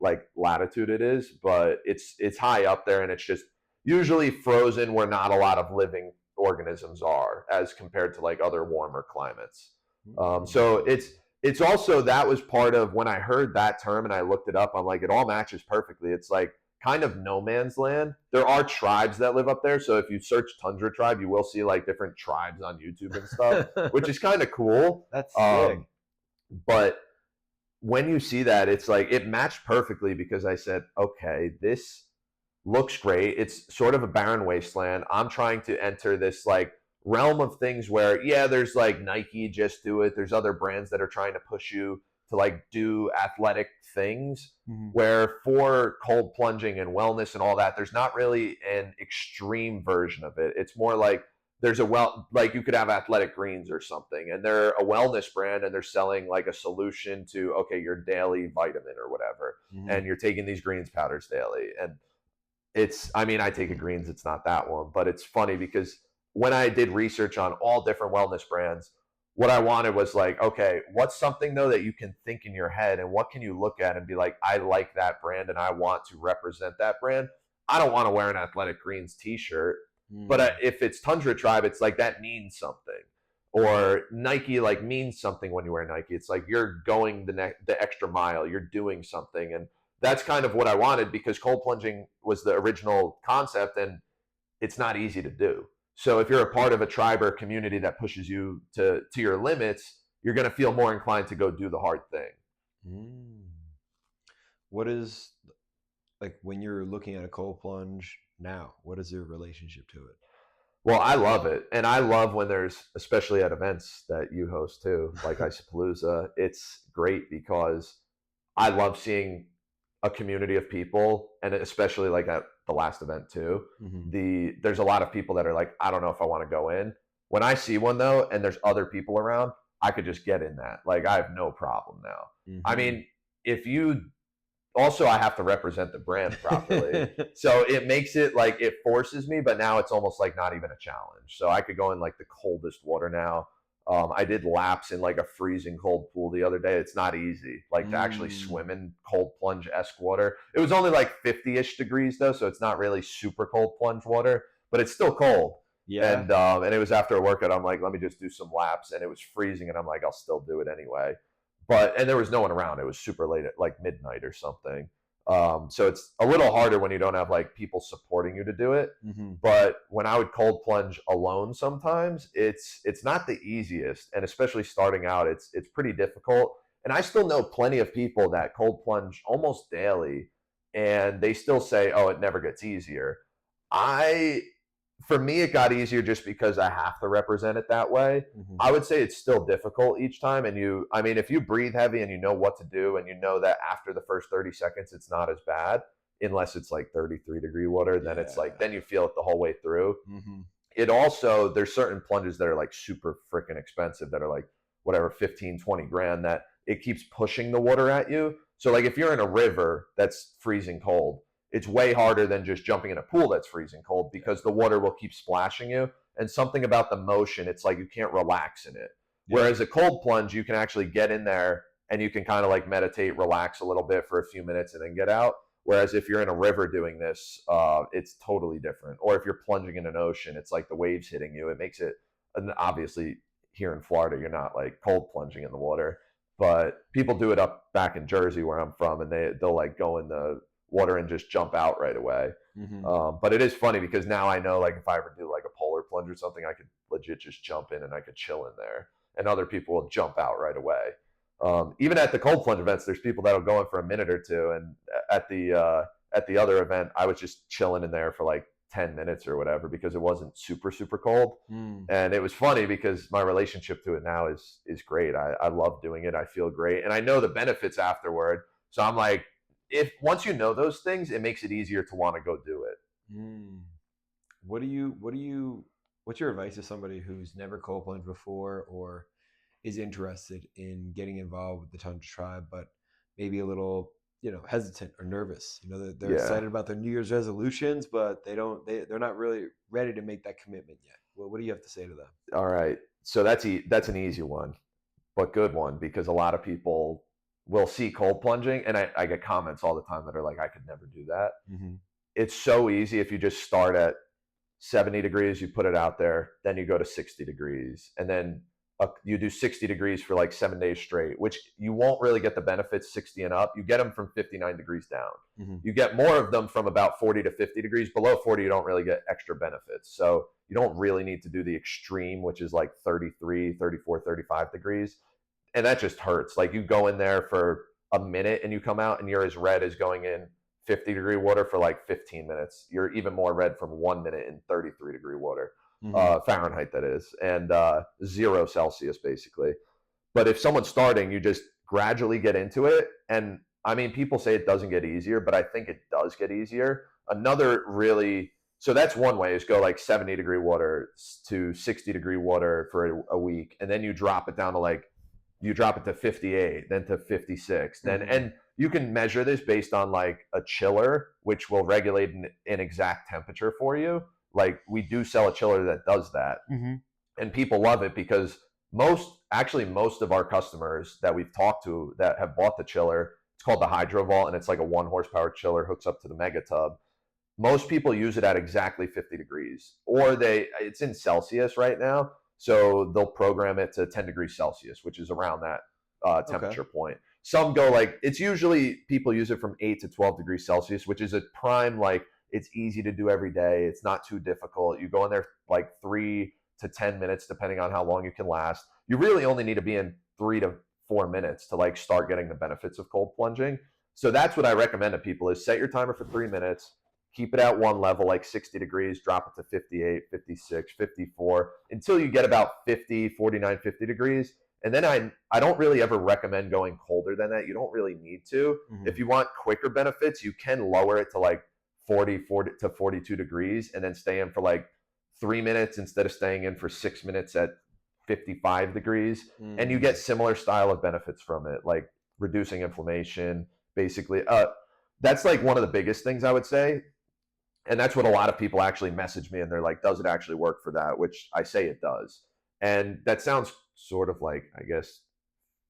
like latitude it is, but it's high up there and it's just usually frozen where not a lot of living organisms are as compared to like other warmer climates. So it's also, that was part of when I heard that term and I looked it up, I'm like, it all matches perfectly. It's like kind of no man's land. There are tribes that live up there. So if you search Tundra Tribe, you will see like different tribes on YouTube and stuff, which is kind of cool. That's sick. But when you see that, it's like it matched perfectly because I said, okay, this looks great. It's sort of a barren wasteland. I'm trying to enter this like realm of things where, yeah, there's like Nike, just do it. There's other brands that are trying to push you to like do athletic things, where for cold plunging and wellness and all that, there's not really an extreme version of it. It's more like there's like you could have Athletic Greens or something, and they're a wellness brand and they're selling like a solution to, okay, your daily vitamin or whatever, and you're taking these greens powders daily. And I take a greens, it's not that one, but it's funny because when I did research on all different wellness brands, what I wanted was like, okay, what's something though that you can think in your head and what can you look at and be like, I like that brand and I want to represent that brand. I don't want to wear an Athletic Greens t-shirt, but if it's Tundra Tribe, it's like that means something. Or Nike like means something when you wear Nike. It's like you're going the extra mile, you're doing something. And that's kind of what I wanted because cold plunging was the original concept and it's not easy to do. So if you're a part of a tribe or community that pushes you to your limits, you're going to feel more inclined to go do the hard thing. What is, like, when you're looking at a cold plunge now, what is your relationship to it? Well, I love it. And I love when there's, especially at events that you host too, like Isapalooza, it's great because I love seeing a community of people, and especially like at the last event too, there's a lot of people that are like, I don't know if I want to go in. When I see one though, and there's other people around, I could just get in that. Like I have no problem now. I mean, I have to represent the brand properly. So it makes it like, it forces me, but now it's almost like not even a challenge. So I could go in like the coldest water now. I did laps in like a freezing cold pool the other day. It's not easy, like to actually swim in cold plunge-esque water. It was only like 50-ish degrees though, so it's not really super cold plunge water, but it's still cold. Yeah. And it was after a workout. I'm like, let me just do some laps, and it was freezing, and I'm like, I'll still do it anyway. And there was no one around. It was super late at like midnight or something. So it's a little harder when you don't have like people supporting you to do it. But when I would cold plunge alone, sometimes it's not the easiest, and especially starting out, it's pretty difficult. And I still know plenty of people that cold plunge almost daily, and they still say, "Oh, it never gets easier." For me, it got easier just because I have to represent it that way. I would say it's still difficult each time. And if you breathe heavy and you know what to do, and you know that after the first 30 seconds, it's not as bad, unless it's like 33-degree water, then it's like, then you feel it the whole way through. It also, there's certain plunges that are like super freaking expensive that are like whatever, 15, 20 grand, that it keeps pushing the water at you. So like if you're in a river that's freezing cold, it's way harder than just jumping in a pool that's freezing cold because the water will keep splashing you. And something about the motion, it's like you can't relax in it. Whereas a cold plunge, you can actually get in there and you can kind of like meditate, relax a little bit for a few minutes and then get out. Whereas if you're in a river doing this, it's totally different. Or if you're plunging in an ocean, it's like the waves hitting you. It makes it, and obviously here in Florida, you're not like cold plunging in the water, but people do it up back in Jersey where I'm from, and they'll like go in the water and just jump out right away. But it is funny because now I know, like if I ever do like a polar plunge or something, I could legit just jump in and I could chill in there, and other people will jump out right away. Even at the cold plunge events, there's people that'll go in for a minute or two, and at the other event, I was just chilling in there for like 10 minutes or whatever because it wasn't super, super cold. And it was funny because my relationship to it now is great. I love doing it. I feel great, and I know the benefits afterward. So I'm like, if once you know those things, it makes it easier to want to go do it. what's your advice to somebody who's never cold plunged before or is interested in getting involved with the Tundra Tribe, but maybe a little, hesitant or nervous? They're excited about their New Year's resolutions, but they're not really ready to make that commitment yet. Well, what do you have to say to them? All right. So that's an easy one, but good one, because a lot of people will see cold plunging, and I get comments all the time that are like, I could never do that. Mm-hmm. It's so easy if you just start at 70 degrees, you put it out there, then you go to 60 degrees, and then you do 60 degrees for like 7 days straight, which you won't really get the benefits 60 and up. You get them from 59 degrees down. Mm-hmm. You get more of them from about 40 to 50 degrees. Below 40, you don't really get extra benefits. So you don't really need to do the extreme, which is like 33, 34, 35 degrees. And that just hurts. Like, you go in there for a minute and you come out and you're as red as going in 50-degree water for like 15 minutes. You're even more red from 1 minute in 33-degree water. Fahrenheit, that is, and 0 Celsius basically. But if someone's starting, you just gradually get into it. And I mean, people say it doesn't get easier, but I think it does get easier. So that's one way, is go like 70-degree water to 60-degree water for a week. And then you drop it down to you drop it to 58, then to 56. Then, and you can measure this based on like a chiller, which will regulate an exact temperature for you. Like, we do sell a chiller that does that. And people love it because most of our customers that we've talked to that have bought the chiller, it's called the Hydro Vault, and it's like a 1 horsepower chiller, hooks up to the mega tub. Most people use it at exactly 50 degrees, or it's in Celsius right now. So they'll program it to 10 degrees Celsius, which is around that temperature point. Some go it's usually people use it from 8 to 12 degrees Celsius, which is a prime, it's easy to do every day. It's not too difficult. You go in there like 3 to 10 minutes, depending on how long you can last. You really only need to be in 3 to 4 minutes to start getting the benefits of cold plunging. So that's what I recommend to people, is set your timer for 3 minutes, keep it at one level, like 60 degrees, drop it to 58, 56, 54, until you get about 50, 49, 50 degrees. And then I don't really ever recommend going colder than that. You don't really need to. If you want quicker benefits, you can lower it to 40 to 42 degrees and then stay in for 3 minutes instead of staying in for 6 minutes at 55 degrees. And you get similar style of benefits from it, like reducing inflammation, basically. That's one of the biggest things I would say. And that's what a lot of people actually message me, and they're like, does it actually work for that? Which I say it does. And that sounds sort of I guess,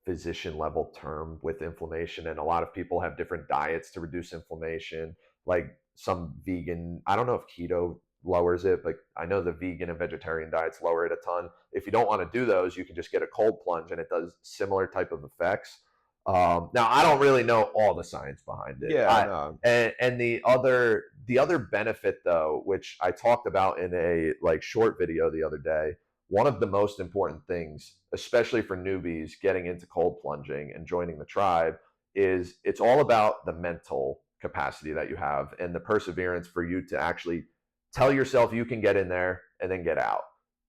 physician level term with inflammation. And a lot of people have different diets to reduce inflammation. Like some vegan, I don't know if keto lowers it, but I know the vegan and vegetarian diets lower it a ton. If you don't want to do those, you can just get a cold plunge, and it does similar type of effects. Now, I don't really know all the science behind it. Yeah, and the other benefit, though, which I talked about in a short video the other day, one of the most important things, especially for newbies getting into cold plunging and joining the tribe, is it's all about the mental capacity that you have and the perseverance for you to actually tell yourself you can get in there and then get out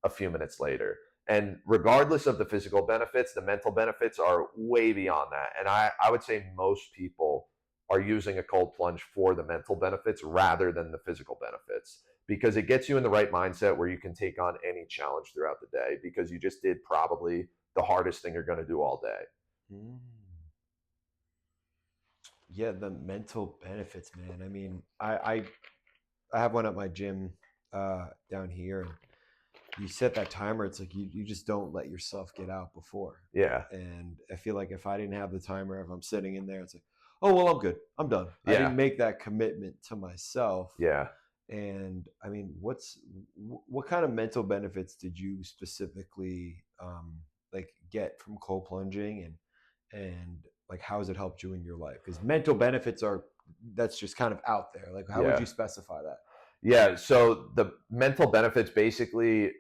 a few minutes later. And regardless of the physical benefits, the mental benefits are way beyond that. And I would say most people are using a cold plunge for the mental benefits rather than the physical benefits, because it gets you in the right mindset where you can take on any challenge throughout the day, because you just did probably the hardest thing you're going to do all day. Yeah, the mental benefits, man. I mean, I have one at my gym down here, and you set that timer. It's like you just don't let yourself get out before. Yeah. And I feel like if I didn't have the timer, if I'm sitting in there, it's like, oh, well, I'm good. I'm done. Yeah. I didn't make that commitment to myself. Yeah. And I mean, what kind of mental benefits did you specifically get from cold plunging, and how has it helped you in your life? Because mental benefits that's just kind of out there. How would you specify that? Yeah. So the mental benefits, basically,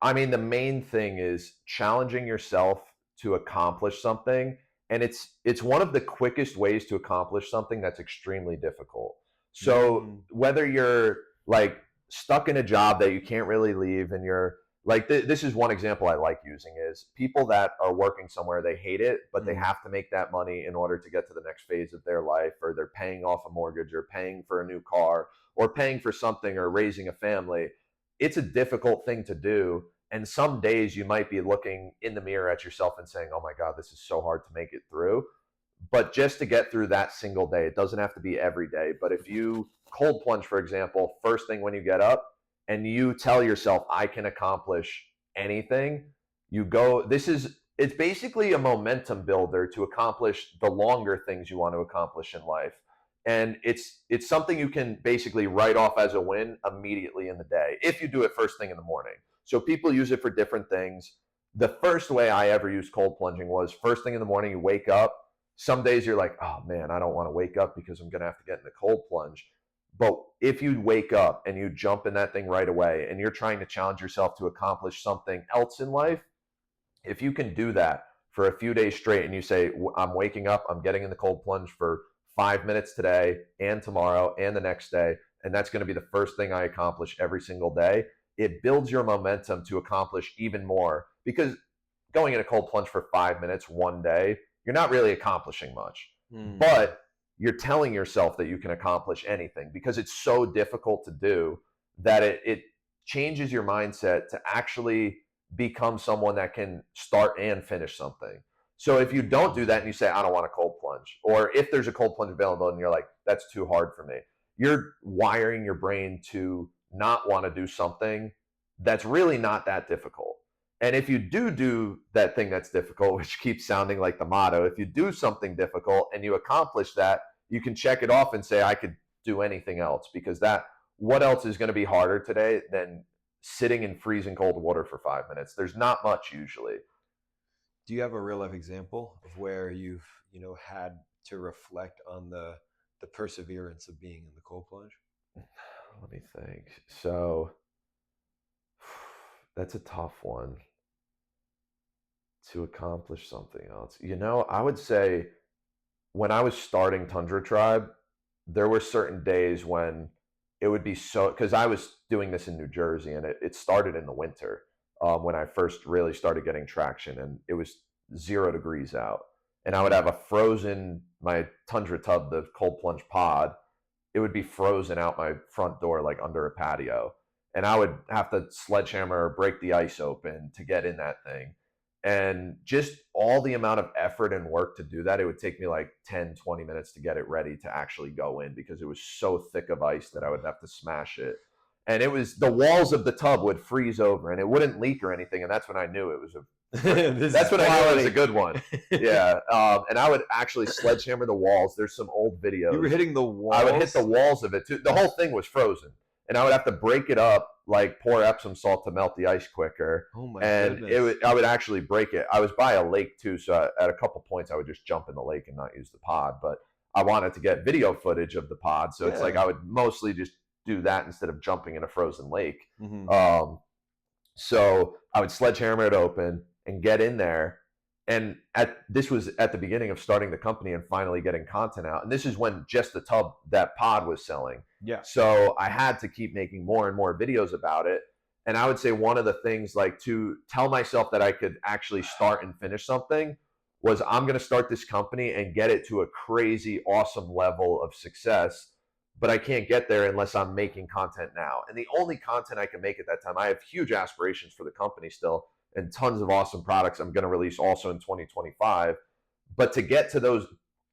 I mean, the main thing is challenging yourself to accomplish something. And it's one of the quickest ways to accomplish something that's extremely difficult. So whether you're stuck in a job that you can't really leave, and you're Like this is one example I like using is people that are working somewhere, they hate it, but they have to make that money in order to get to the next phase of their life, or they're paying off a mortgage or paying for a new car or paying for something or raising a family. It's a difficult thing to do. And some days you might be looking in the mirror at yourself and saying, oh my God, this is so hard to make it through. But just to get through that single day, it doesn't have to be every day. But if you cold plunge, for example, first thing when you get up and you tell yourself, I can accomplish anything, you go, it's basically a momentum builder to accomplish the longer things you want to accomplish in life. And it's something you can basically write off as a win immediately in the day if you do it first thing in the morning. So people use it for different things. The first way I ever used cold plunging was first thing in the morning, you wake up. Some days you're like, oh man, I don't want to wake up because I'm going to have to get in the cold plunge. But if you wake up and you jump in that thing right away and you're trying to challenge yourself to accomplish something else in life, if you can do that for a few days straight and you say, I'm waking up, I'm getting in the cold plunge for 5 minutes today and tomorrow and the next day, and that's going to be the first thing I accomplish every single day, it builds your momentum to accomplish even more. Because going in a cold plunge for 5 minutes one day, you're not really accomplishing much. But you're telling yourself that you can accomplish anything because it's so difficult to do that it changes your mindset to actually become someone that can start and finish something. So if you don't do that and you say, I don't want a cold plunge, or if there's a cold plunge available and you're like, that's too hard for me, you're wiring your brain to not want to do something that's really not that difficult. And if you do that thing that's difficult, which keeps sounding like the motto, if you do something difficult and you accomplish that, you can check it off and say, I could do anything else, because what else is going to be harder today than sitting in freezing cold water for 5 minutes? There's not much usually. Do you have a real life example of where you've, had to reflect on the perseverance of being in the cold plunge? Let me think. So that's a tough one. To accomplish something else. I would say when I was starting Tundra Tribe, there were certain days when it would be because I was doing this in New Jersey and it started in the winter when I first really started getting traction, and it was 0 degrees out. And I would have my Tundra tub, the cold plunge pod, it would be frozen out my front door, like under a patio. And I would have to sledgehammer or break the ice open to get in that thing. And just all the amount of effort and work to do that, it would take me like 10, 20 minutes to get it ready to actually go in, because it was so thick of ice that I would have to smash it. And the walls of the tub would freeze over and it wouldn't leak or anything. And that's when I knew it was that's when I knew it was a good one. Yeah. And I would actually sledgehammer the walls. There's some old videos. You were hitting the walls? I would hit the walls of it too. The whole thing was frozen. And I would have to break it up, like pour Epsom salt to melt the ice quicker. Oh my goodness. I would actually break it. I was by a lake too, so at a couple points I would just jump in the lake and not use the pod. But I wanted to get video footage of the pod, so it's like I would mostly just do that instead of jumping in a frozen lake. So I would sledgehammer it open and get in there. And this was at the beginning of starting the company and finally getting content out. And this is when just the tub, that pod, was selling. Yeah. So I had to keep making more and more videos about it. And I would say one of the things, like, to tell myself that I could actually start and finish something, was I'm going to start this company and get it to a crazy, awesome level of success. But I can't get there unless I'm making content now. And the only content I can make at that time, I have huge aspirations for the company still, and tons of awesome products I'm going to release also in 2025. But to get to those,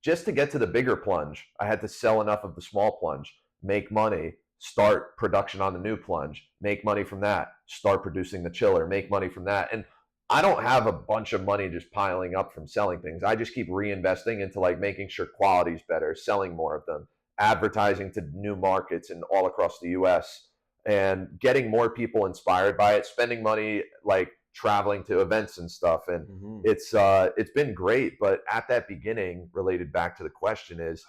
just to get to the bigger plunge, I had to sell enough of the small plunge, make money, start production on the new plunge, make money from that, start producing the chiller, make money from that. And I don't have a bunch of money just piling up from selling things. I just keep reinvesting into like making sure quality's better, selling more of them, advertising to new markets and all across the US, and getting more people inspired by it, spending money like traveling to events and stuff. And it's been great. But at that beginning, related back to the question, is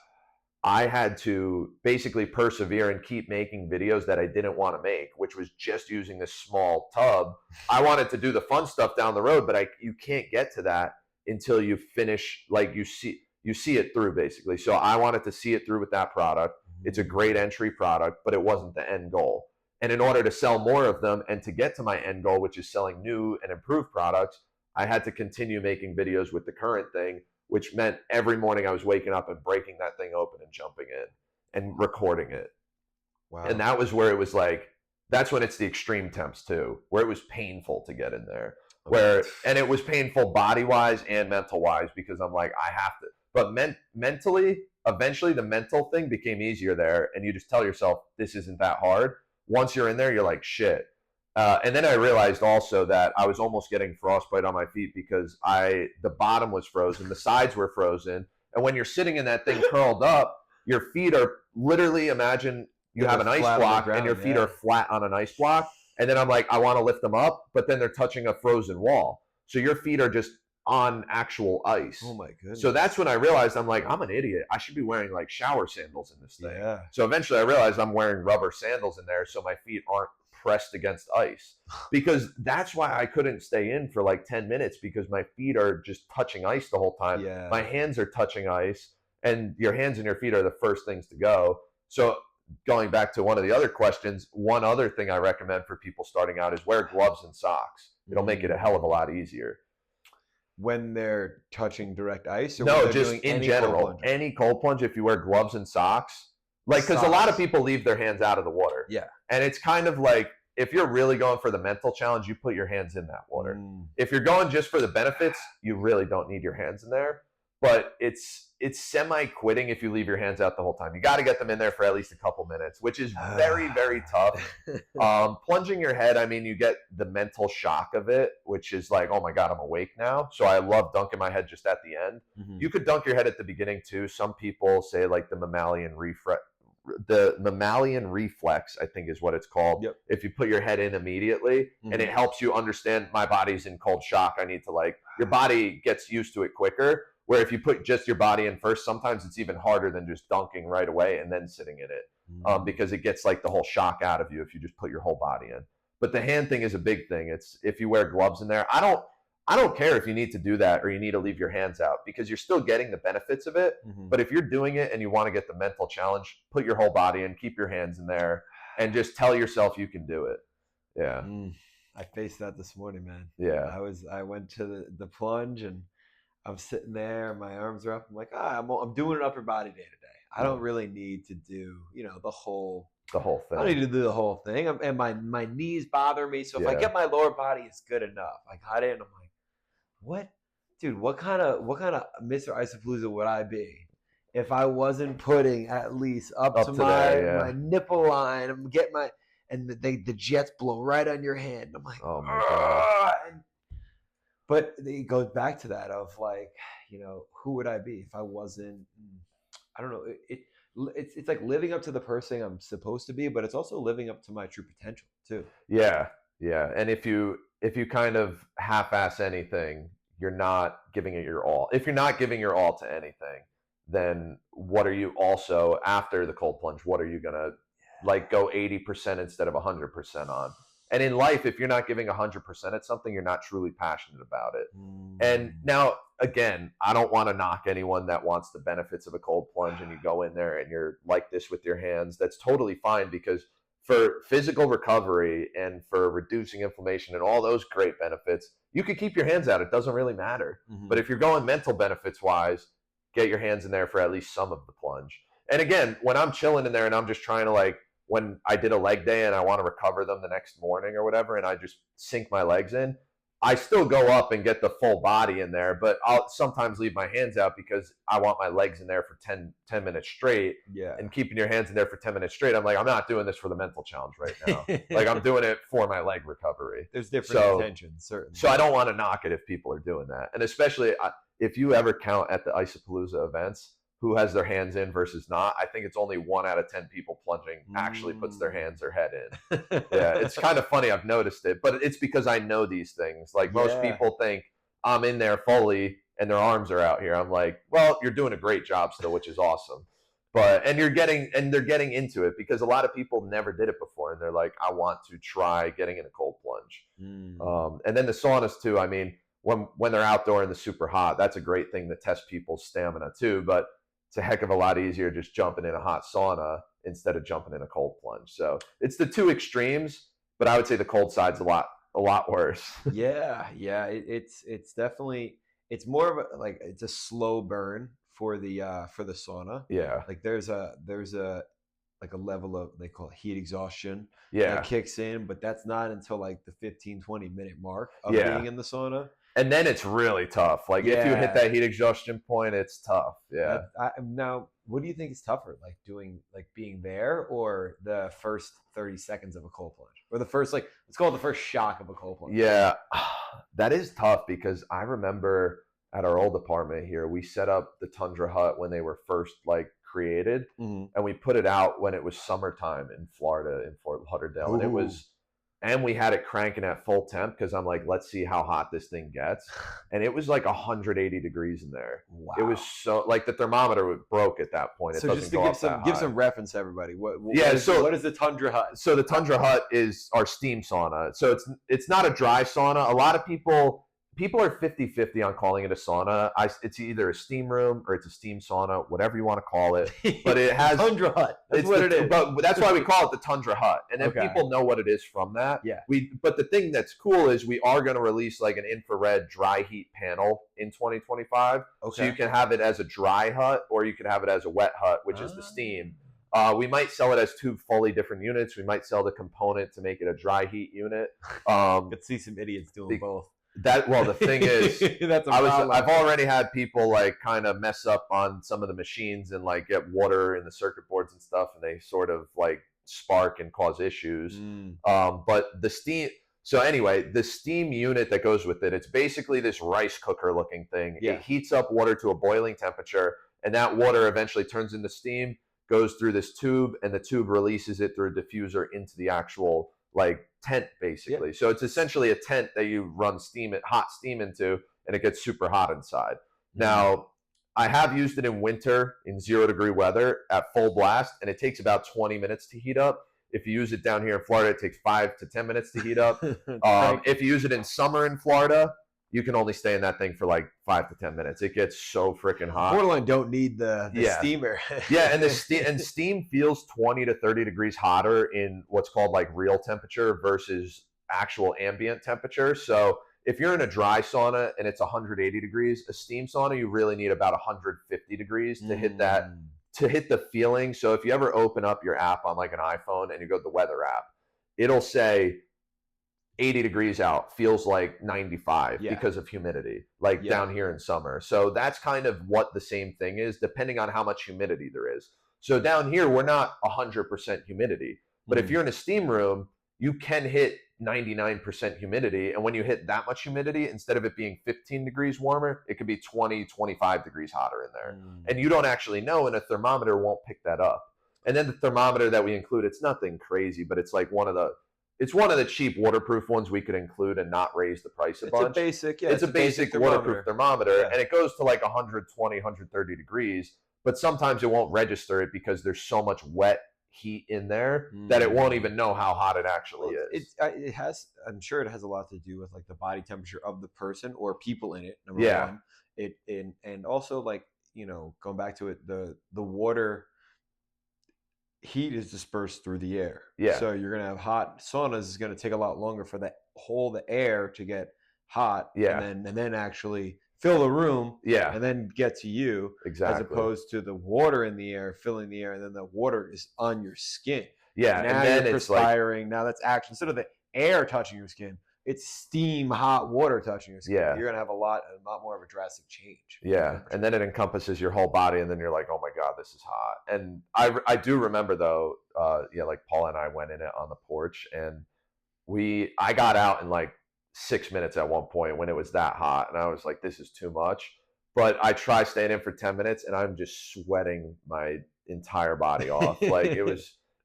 I had to basically persevere and keep making videos that I didn't want to make, which was just using this small tub. I wanted to do the fun stuff down the road, but you can't get to that until you finish, like you see it through, basically. So I wanted to see it through with that product. It's a great entry product, but it wasn't the end goal. And in order to sell more of them and to get to my end goal, which is selling new and improved products, I had to continue making videos with the current thing, which meant every morning I was waking up and breaking that thing open and jumping in and recording it. Wow. And that was where it was like, that's when it's the extreme temps too, where it was painful to get in there. And it was painful body-wise and mental-wise, because I'm like, I have to. But mentally, eventually the mental thing became easier there, and you just tell yourself, this isn't that hard. Once you're in there, you're like, shit. And then I realized also that I was almost getting frostbite on my feet because the bottom was frozen, the sides were frozen. And when you're sitting in that thing curled up, your feet are literally, imagine you have an ice block and your feet are flat on an ice block. And then I'm like, I want to lift them up, but then they're touching a frozen wall. So your feet are just on actual ice. Oh my goodness. So that's when I realized, I'm like, I'm an idiot. I should be wearing like shower sandals in this thing. Yeah. So eventually I realized I'm wearing rubber sandals in there so my feet aren't pressed against ice, because that's why I couldn't stay in for like 10 minutes, because my feet are just touching ice the whole time. Yeah. My hands are touching ice, and your hands and your feet are the first things to go. So going back to one of the other questions, one other thing I recommend for people starting out is wear gloves and socks. It'll make it a hell of a lot easier. When they're touching direct ice? Or no, just in general. Any cold plunge, if you wear gloves and socks. Like, because a lot of people leave their hands out of the water. Yeah. And it's kind of like, if you're really going for the mental challenge, you put your hands in that water. If you're going just for the benefits, you really don't need your hands in there. But it's semi-quitting if you leave your hands out the whole time. You got to get them in there for at least a couple minutes, which is very, very tough. Plunging your head, I mean, you get the mental shock of it, which is like, oh my God, I'm awake now. So I love dunking my head just at the end. You could dunk your head at the beginning too. Some people say like the mammalian reflex, I think is what it's called. Yep. If you put your head in immediately, and it helps you understand, my body's in cold shock. I need to, like, your body gets used to it quicker. Where if you put just your body in first, sometimes it's even harder than just dunking right away and then sitting in it, because it gets like the whole shock out of you if you just put your whole body in. But the hand thing is a big thing. It's if you wear gloves in there. I don't care if you need to do that or you need to leave your hands out, because you're still getting the benefits of it. But if you're doing it and you want to get the mental challenge, put your whole body in, keep your hands in there, and just tell yourself you can do it. Yeah. I faced that this morning, man. Yeah. I went to the plunge, and I'm sitting there, my arms are up. I'm like, I'm doing an upper body day today. I don't really need to do, the whole thing. I don't need to do the whole thing. And my knees bother me. So if I get my lower body, it's good enough. I got it, and I'm like, what, dude? What kind of Mr. Isopalooza would I be if I wasn't putting at least up to my nipple line? I'm getting and the jets blow right on your hand. I'm like, oh my God. But it goes back to that of like, who would I be if I wasn't? I don't know. It's like living up to the person I'm supposed to be, but it's also living up to my true potential too. Yeah. And if you kind of half-ass anything, you're not giving it your all. If you're not giving your all to anything, then what are you also, after the cold plunge, what are you gonna like go 80% instead of 100% on? And in life, if you're not giving 100% at something, you're not truly passionate about it. And now, again, I don't want to knock anyone that wants the benefits of a cold plunge and you go in there and you're like this with your hands. That's totally fine, because for physical recovery and for reducing inflammation and all those great benefits, you could keep your hands out. It doesn't really matter. But if you're going mental benefits wise, get your hands in there for at least some of the plunge. And again, when I'm chilling in there and I'm just trying to, like, when I did a leg day and I want to recover them the next morning or whatever, and I just sink my legs in, I still go up and get the full body in there, but I'll sometimes leave my hands out because I want my legs in there for 10 minutes straight. Yeah. And keeping your hands in there for 10 minutes straight, I'm like, I'm not doing this for the mental challenge right now. Like, I'm doing it for my leg recovery. There's different intentions, certainly. So I don't want to knock it if people are doing that. And especially if you ever count at the Isopalooza events, who has their hands in versus not, I think it's only 1 out of 10 people plunging actually puts their hands or head in. Yeah, it's kind of funny. I've noticed it, but it's because I know these things. Like, most people think I'm in there fully and their arms are out here. I'm like, well, you're doing a great job still, which is awesome. But they're getting into it, because a lot of people never did it before, and they're like, I want to try getting in a cold plunge. And then the saunas too. I mean, when they're outdoor and the super hot, that's a great thing to test people's stamina too. But it's a heck of a lot easier just jumping in a hot sauna instead of jumping in a cold plunge. So it's the two extremes, but I would say the cold side's a lot worse. Yeah. It's definitely, it's more of a, like, it's a slow burn for the sauna. Yeah. Like there's a like a level of, they call it heat exhaustion, Yeah. that kicks in, but that's not until like the 15-20 minute mark of Yeah. being in the sauna. And then it's really tough. Like if you hit that heat exhaustion point, it's tough. Yeah. Now, what do you think is tougher, like being there, or the first 30 seconds of a cold plunge, or the first, like, let's call it the first shock of a cold plunge? Yeah, that is tough, because I remember at our old apartment here, we set up the Tundra hut when they were first like created, and we put it out when it was summertime in Florida, in Fort Lauderdale. Ooh. And we had it cranking at full temp, because I'm like, let's see how hot this thing gets. And it was like 180 degrees in there. Wow. It was so, like, the thermometer broke at that point. It so just to give some reference to everybody, what is the Tundra hut? So the Tundra hut is our steam sauna. So it's not a dry sauna. A lot of people are 50-50 on calling it a sauna. It's either a steam room or it's a steam sauna, whatever you want to call it. But it has Tundra hut. That's what it is. But that's why we call it the Tundra hut. And then people know what it is from that. Yeah. But the thing that's cool is we are going to release like an infrared dry heat panel in 2025. Okay. So you can have it as a dry hut, or you can have it as a wet hut, which is the steam. We might sell it as two fully different units. We might sell the component to make it a dry heat unit. Could see some idiots doing both. The thing is, I've already had people like kind of mess up on some of the machines and like get water in the circuit boards and stuff, and they sort of like spark and cause issues. But the steam. So anyway, the steam unit that goes with it, it's basically this rice cooker looking thing. Yeah. It heats up water to a boiling temperature, and that water eventually turns into steam, goes through this tube, and the tube releases it through a diffuser into the actual like tent, basically. So it's essentially a tent that you run hot steam into, and it gets super hot inside. Now, I have used it in winter in 0-degree weather at full blast, and it takes about 20 minutes to heat up. If you use it down here in Florida, it takes 5 to 10 minutes to heat up. If you use it in summer in Florida, you can only stay in that thing for like 5 to 10 minutes. It gets so freaking hot. Borderline don't need the steamer. And steam feels 20 to 30 degrees hotter in what's called like real temperature versus actual ambient temperature. So if you're in a dry sauna and it's 180 degrees, a steam sauna, you really need about 150 degrees to hit that, to hit the feeling. So if you ever open up your app on like an iPhone and you go to the weather app, it'll say 80 degrees out, feels like 95 because of humidity, like down here in summer. So that's kind of what the same thing is, depending on how much humidity there is. So down here, we're not 100% humidity, but if you're in a steam room, you can hit 99% humidity. And when you hit that much humidity, instead of it being 15 degrees warmer, it could be 20, 25 degrees hotter in there. And you don't actually know, and a thermometer won't pick that up. And then the thermometer that we include, it's nothing crazy, but it's like it's one of the cheap waterproof ones we could include and not raise the price a bunch. It's a basic waterproof thermometer, and it goes to like 120, 130 degrees, but sometimes it won't register it because there's so much wet heat in there that it won't even know how hot it actually is. It has, I'm sure it has a lot to do with like the body temperature of the person or people in it, number one. And also, like, you know, going back to it, the water heat is dispersed through the air. So you're going to have hot saunas. Is going to take a lot longer for the air to get hot and then actually fill the room and then get to you. Exactly. As opposed to the water in the air, filling the air, and then the water is on your skin. Now and then you're perspiring. Now that's action. Instead of the air touching your skin, it's steam, hot water touching your skin. You're going to have a lot more of a drastic change. And then it encompasses your whole body, and then you're like, oh my God, this is hot. And I do remember though, like Paula and I went in it on the porch, and I got out in like 6 minutes at one point when it was that hot, and I was like, this is too much. But I try staying in for 10 minutes, and I'm just sweating my entire body off. Like it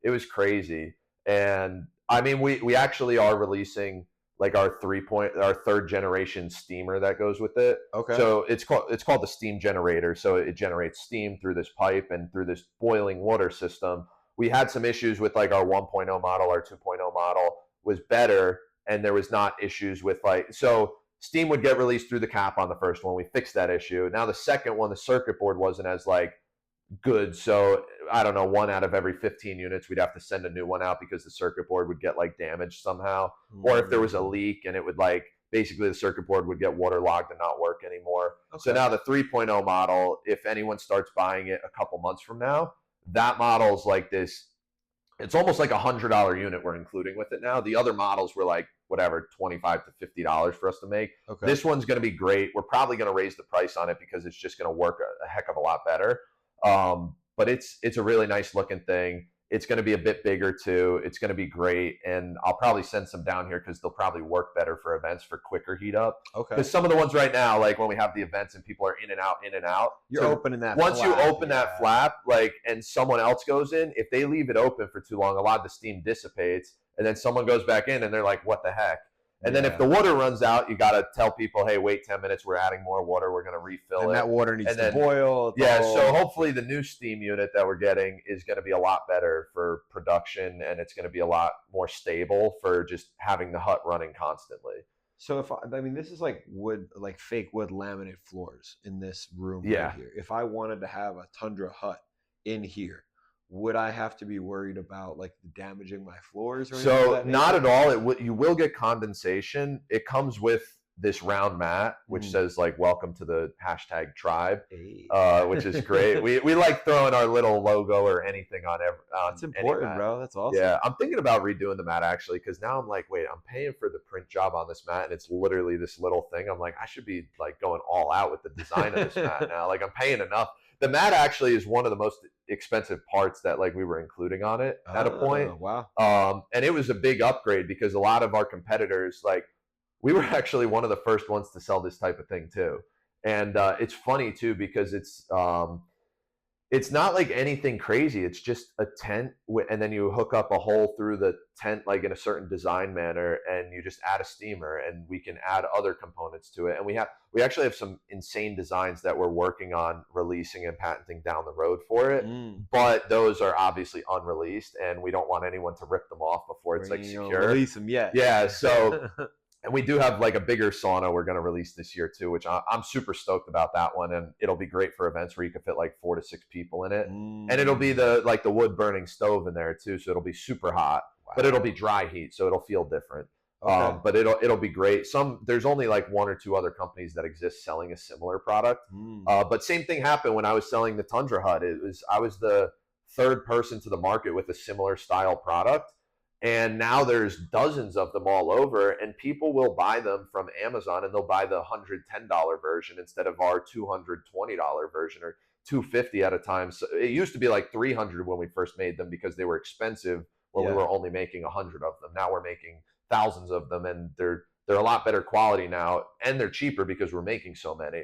was crazy. And I mean, we actually are releasing like our 3rd generation steamer that goes with it. Okay. So it's called the steam generator. So it generates steam through this pipe and through this boiling water system. We had some issues with like our 1.0 model. Our 2.0 model was better, and there was not issues with so steam would get released through the cap on the first one. We fixed that issue. Now the second one, the circuit board wasn't as like good. So I don't know, 1 out of every 15 units, we'd have to send a new one out because the circuit board would get like damaged somehow. Or if there was a leak and it would like, basically the circuit board would get waterlogged and not work anymore. Okay. So now the 3.0 model, if anyone starts buying it a couple months from now, that model's like this, it's almost like $100 unit we're including with it now. The other models were like whatever, $25 to $50 for us to make. Okay. This one's going to be great. We're probably going to raise the price on it because it's just going to work a heck of a lot better. But it's a really nice looking thing. It's going to be a bit bigger too. It's going to be great. And I'll probably send some down here because they'll probably work better for events for quicker heat up. Okay. Because some of the ones right now, like when we have the events and people are in and out. You're so opening that once flap. You open that flap, like, and someone else goes in, if they leave it open for too long, a lot of the steam dissipates. And then someone goes back in and they're like, what the heck? And then if the water runs out, you got to tell people, hey, wait 10 minutes. We're adding more water. We're going to refill it. And that water needs to boil. Yeah, so hopefully the new steam unit that we're getting is going to be a lot better for production, and it's going to be a lot more stable for just having the hut running constantly. So this is like wood, like fake wood laminate floors in this room right here. If I wanted to have a Tundra hut in here, would I have to be worried about like damaging my floors or anything? So not at all. You will get condensation. It comes with this round mat, which says like "Welcome to the #tribe," which is great. we like throwing our little logo or anything on every. That's important, bro. That's awesome. Yeah, I'm thinking about redoing the mat actually because now I'm like, wait, I'm paying for the print job on this mat, and it's literally this little thing. I'm like, I should be like going all out with the design of this mat now. Like I'm paying enough. The mat actually is one of the most expensive parts that like we were including on it at a point. Wow. And it was a big upgrade because a lot of our competitors, like we were actually one of the first ones to sell this type of thing too. And it's funny too because it's not like anything crazy. It's just a tent, and then you hook up a hole through the tent like in a certain design manner, and you just add a steamer, and we can add other components to it. And we actually have some insane designs that we're working on releasing and patenting down the road for it. But those are obviously unreleased, and we don't want anyone to rip them off before it's like secure. Don't release them yet. Yeah, so. And we do have like a bigger sauna we're going to release this year too, which I'm super stoked about that one. And it'll be great for events where you can fit like 4 to 6 people in it. And it'll be the wood burning stove in there too. So it'll be super hot, but it'll be dry heat. So it'll feel different. Okay. But it'll be great. There's only like 1 or 2 other companies that exist selling a similar product. But same thing happened when I was selling the Tundra hut. I was the 3rd person to the market with a similar style product. And now there's dozens of them all over, and people will buy them from Amazon, and they'll buy the $110 version instead of our $220 version or $250 at a time. So it used to be like $300 when we first made them because they were expensive when we were only making 100 of them. Now we're making thousands of them, and they're a lot better quality now, and they're cheaper because we're making so many.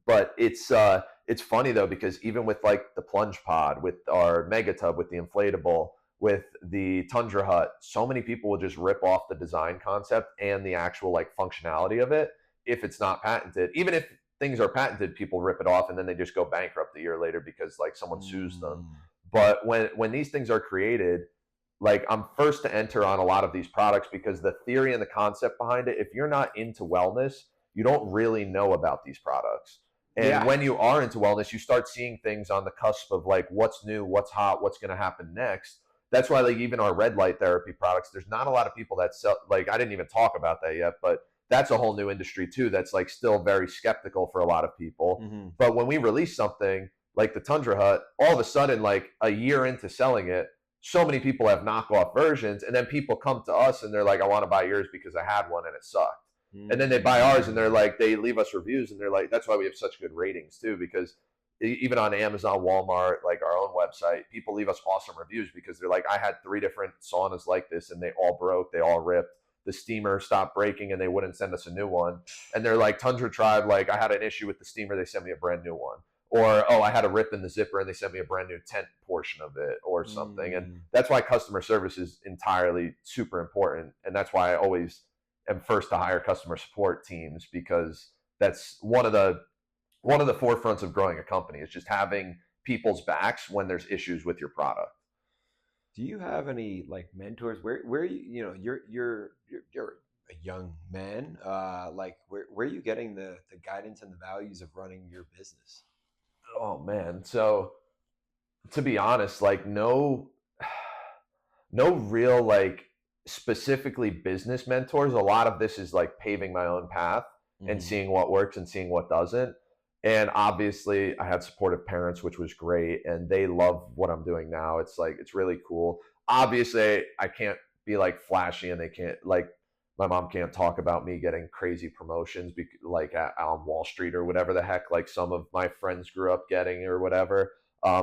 But it's funny though because even with like the Plunge pod, with our mega tub, with the inflatable, with the Tundra hut, so many people will just rip off the design concept and the actual like functionality of it if it's not patented. Even if things are patented, people rip it off and then they just go bankrupt a year later because like someone sues them. But when these things are created, like I'm first to enter on a lot of these products because the theory and the concept behind it, if you're not into wellness, you don't really know about these products. And when you are into wellness, you start seeing things on the cusp of like what's new, what's hot, what's going to happen next. That's why like even our red light therapy products, there's not a lot of people that sell, like I didn't even talk about that yet, but that's a whole new industry too that's like still very skeptical for a lot of people. But when we release something like the Tundra hut, all of a sudden like a year into selling it, so many people have knockoff versions, and then people come to us and they're like, I want to buy yours because I had one and it sucked. And then they buy ours and they're like, they leave us reviews and they're like, that's why we have such good ratings too, because even on Amazon, Walmart, like our own website, people leave us awesome reviews because they're like, I had 3 different saunas like this and they all broke, they all ripped. The steamer stopped breaking and they wouldn't send us a new one. And they're like, Tundra Tribe, like I had an issue with the steamer, they sent me a brand new one. Or, oh, I had a rip in the zipper and they sent me a brand new tent portion of it or something. And that's why customer service is entirely super important. And that's why I always am first to hire customer support teams, because that's one of the forefronts of growing a company is just having people's backs when there's issues with your product. Do you have any like mentors where you're a young man, like where are you getting the guidance and the values of running your business? Oh man. So to be honest, like no real like specifically business mentors. A lot of this is like paving my own path and seeing what works and seeing what doesn't. And obviously I had supportive parents, which was great, and they love what I'm doing now. It's like it's really cool. Obviously I can't be like flashy, and they can't like my mom can't talk about me getting crazy promotions like on Wall Street or whatever the heck like some of my friends grew up getting or whatever,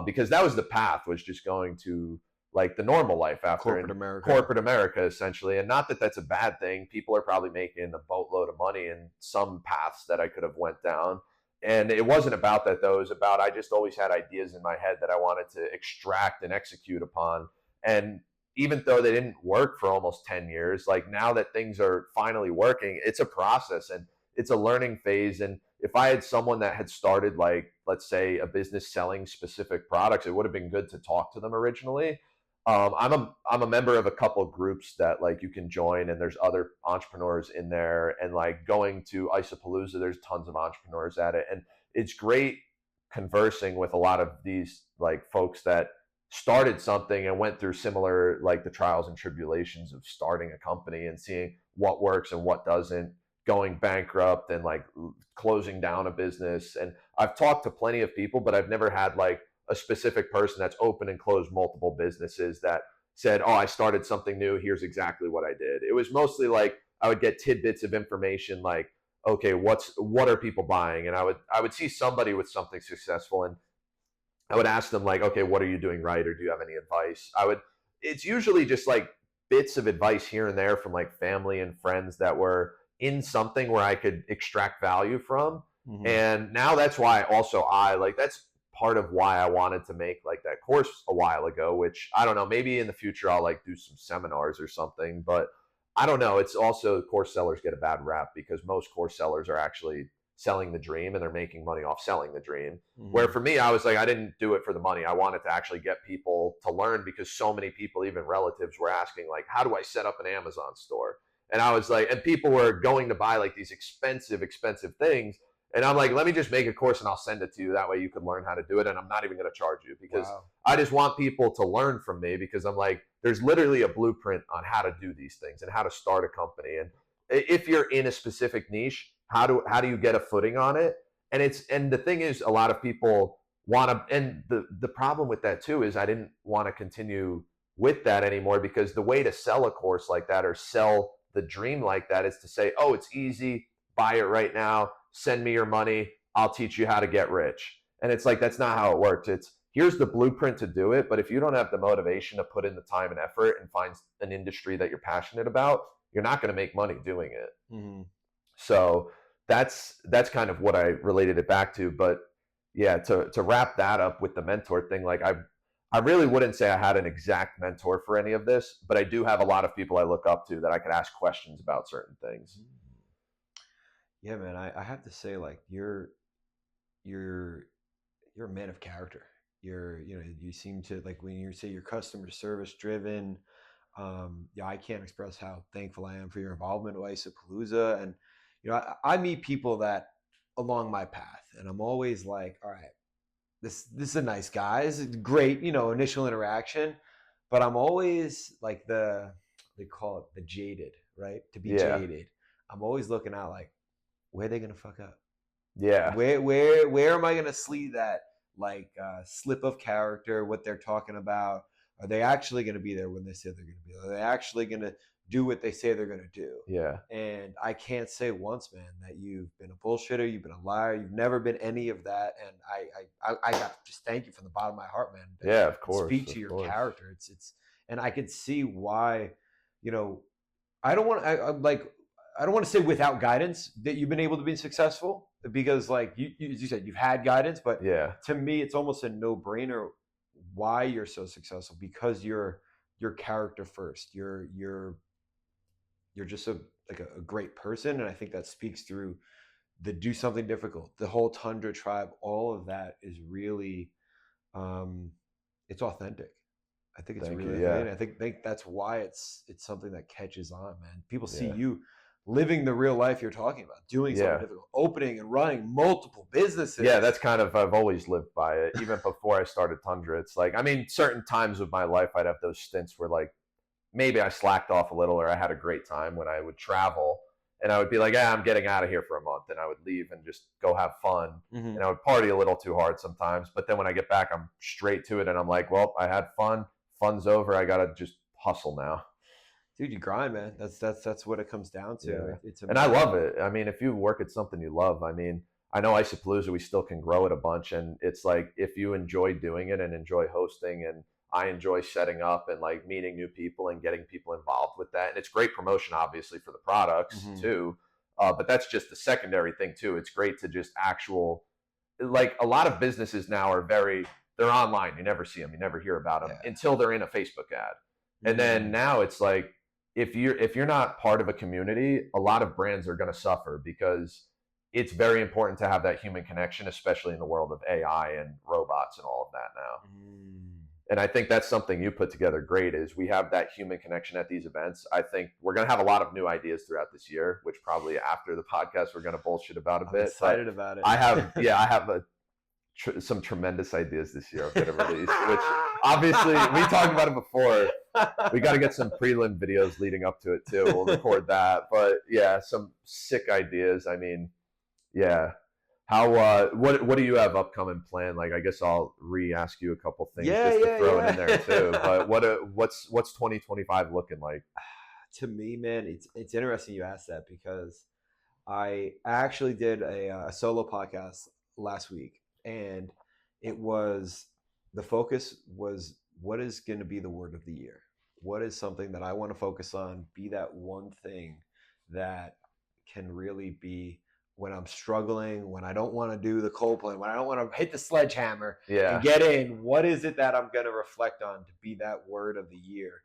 because that was the path, was just going to like the normal life after corporate America essentially. And not that that's a bad thing. People are probably making a boatload of money in some paths that I could have went down. And it wasn't about that though. It was about, I just always had ideas in my head that I wanted to extract and execute upon. And even though they didn't work for almost 10 years, like now that things are finally working, it's a process and it's a learning phase. And if I had someone that had started like, let's say a business selling specific products, it would have been good to talk to them originally. I'm a member of a couple of groups that like you can join, and there's other entrepreneurs in there. And like going to Isapalooza, there's tons of entrepreneurs at it, and it's great conversing with a lot of these like folks that started something and went through similar like the trials and tribulations of starting a company and seeing what works and what doesn't, going bankrupt and like closing down a business. And I've talked to plenty of people, but I've never had like a specific person that's opened and closed multiple businesses that said, oh, I started something new, here's exactly what I did. It was mostly like I would get tidbits of information like, okay, what are people buying? And I would see somebody with something successful, and I would ask them like, okay, what are you doing right, or do you have any advice? It's usually just like bits of advice here and there from like family and friends that were in something where I could extract value from. And now that's why also that's part of why I wanted to make like that course a while ago, which I don't know, maybe in the future I'll like do some seminars or something, but I don't know. It's also, course sellers get a bad rap because most course sellers are actually selling the dream and they're making money off selling the dream. Where for me, I was like, I didn't do it for the money. I wanted to actually get people to learn, because so many people, even relatives, were asking like, how do I set up an Amazon store? And I was like, and people were going to buy like these expensive things. And I'm like, let me just make a course and I'll send it to you. That way you can learn how to do it. And I'm not even going to charge you, because I just want people to learn from me, because I'm like, there's literally a blueprint on how to do these things and how to start a company. And if you're in a specific niche, how do you get a footing on it? And the thing is, a lot of people want to, and the problem with that too is I didn't want to continue with that anymore, because the way to sell a course like that or sell the dream like that is to say, oh, it's easy, buy it right now, send me your money, I'll teach you how to get rich. And it's like, that's not how it works. It's, here's the blueprint to do it, but if you don't have the motivation to put in the time and effort and find an industry that you're passionate about, you're not going to make money doing it. So that's kind of what I related it back to. But yeah, to wrap that up with the mentor thing, like I really wouldn't say I had an exact mentor for any of this, but I do have a lot of people I look up to that I could ask questions about certain things. Yeah, man, I have to say, like, you're a man of character. You seem to, like, when you say you're customer service driven. Yeah, I can't express how thankful I am for your involvement with Isapalooza. And I meet people that along my path, and I'm always like, all right, this is a nice guy. This is great, initial interaction, but I'm always like they call it the jaded, right? To be jaded. I'm always looking out like, where are they gonna fuck up? Yeah. Where am I gonna see that like slip of character? What they're talking about? Are they actually gonna be there when they say they're gonna be there? Are they actually gonna do what they say they're gonna do? Yeah. And I can't say once, man, that you've been a bullshitter, you've been a liar, you've never been any of that. And I got just thank you from the bottom of my heart, man. Yeah, of course. Speak to your character. It's and I could see why, I don't want I don't want to say without guidance that you've been able to be successful, because like you said, you've had guidance, but yeah, to me, it's almost a no-brainer why you're so successful, because you're character first. You're just a great person. And I think that speaks through the do something difficult, the whole Tundra Tribe, all of that is really, it's authentic. I think it's really authentic. I think that's why it's something that catches on, man. People see you living the real life you're talking about, doing something difficult, opening and running multiple businesses. Yeah, that's kind of, I've always lived by it. Even before I started Tundra, it's like, I mean, certain times of my life, I'd have those stints where like, maybe I slacked off a little or I had a great time when I would travel and I would be like, I'm getting out of here for a month. And I would leave and just go have fun. And I would party a little too hard sometimes. But then when I get back, I'm straight to it. And I'm like, well, I had fun. Fun's over. I got to just hustle now. Dude, you grind, man. That's what it comes down to. Yeah. It's and I love it. I mean, if you work at something you love, I mean, I know Isapalooza, we still can grow it a bunch. And it's like, if you enjoy doing it and enjoy hosting, and I enjoy setting up and like meeting new people and getting people involved with that. And it's great promotion, obviously, for the products too. But that's just the secondary thing too. It's great to just like a lot of businesses now are they're online. You never see them. You never hear about them until they're in a Facebook ad. And then now it's like, if you're not part of a community, a lot of brands are going to suffer, because it's very important to have that human connection, especially in the world of AI and robots and all of that now. And I think that's something you put together great, is we have that human connection at these events. I think we're going to have a lot of new ideas throughout this year, which probably after the podcast, we're going to bullshit about a bit. Excited about it. I have some tremendous ideas this year I'm going to release, which obviously we talked about it before. We got to get some prelim videos leading up to it too. We'll record that. But yeah, some sick ideas. I mean, yeah. How what do you have upcoming planned? Like, I guess I'll re-ask you a couple things just to throw it in there too. But what's 2025 looking like? To me, man, it's interesting you asked that, because I actually did a solo podcast last week, and the focus was, what is going to be the word of the year? What is something that I want to focus on? Be that one thing that can really be, when I'm struggling, when I don't want to do the Coldplay, when I don't want to hit the sledgehammer and get in, what is it that I'm going to reflect on to be that word of the year?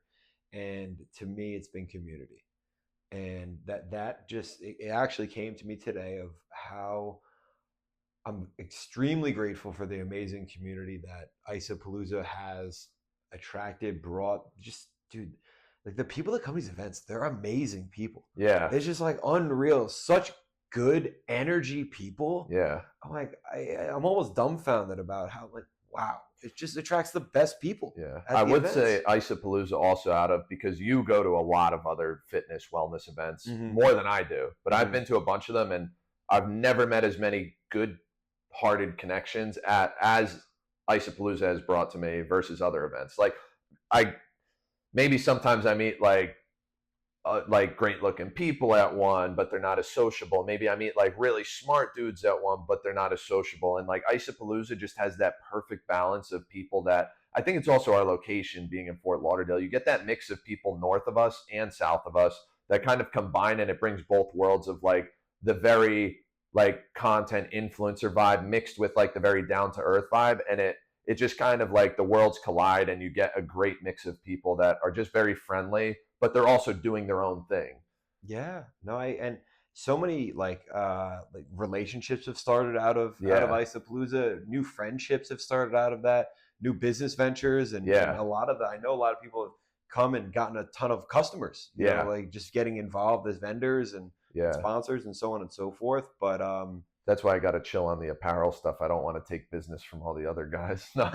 And to me, it's been community. And that just, it actually came to me today of how I'm extremely grateful for the amazing community that Isapalooza has attracted, brought. Just, dude, like the people that come to these events, they're amazing people. Yeah. It's just like unreal. Such good energy people. Yeah. I'm like, I'm almost dumbfounded about how, like, wow, it just attracts the best people. Yeah. I would events. say Isapalooza also because you go to a lot of other fitness wellness events more than I do, but I've been to a bunch of them, and I've never met as many good hearted connections as Isapalooza has brought to me versus other events. Like, maybe sometimes I meet like great looking people at one, but they're not as sociable. Maybe I meet like really smart dudes at one, but they're not as sociable. And like Isapalooza just has that perfect balance of people that, I think it's also our location being in Fort Lauderdale. You get that mix of people north of us and south of us that kind of combine, and it brings both worlds of like the very like content influencer vibe mixed with like the very down to earth vibe. And it just kind of like the worlds collide, and you get a great mix of people that are just very friendly, but they're also doing their own thing. Yeah, no, and so many like relationships have started out of Isapalooza. New friendships have started out of that. New business ventures, and a lot of that. I know a lot of people have come and gotten a ton of customers. You know, like just getting involved as vendors and sponsors and so on and so forth. But that's why I got to chill on the apparel stuff. I don't want to take business from all the other guys. No.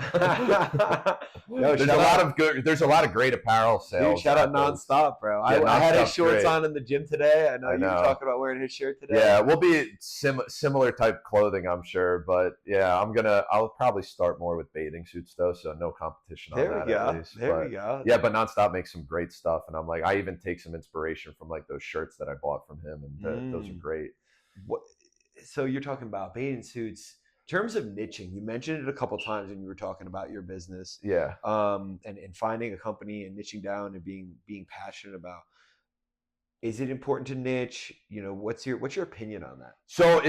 There's a lot of great apparel sales. Dude, shout out Nonstop, bro. I had his shorts on in the gym today. I know you were talking about wearing his shirt today. Yeah, we'll be similar type clothing, I'm sure. But yeah, I'll probably start more with bathing suits though, so no competition on that at least. There we go. Yeah, but Nonstop makes some great stuff, and I'm like, I even take some inspiration from like those shirts that I bought from him, and those are great. So you're talking about bathing suits. In terms of niching, you mentioned it a couple of times when you were talking about your business. Yeah. And finding a company and niching down and being passionate about. Is it important to niche? You know, what's your opinion on that? So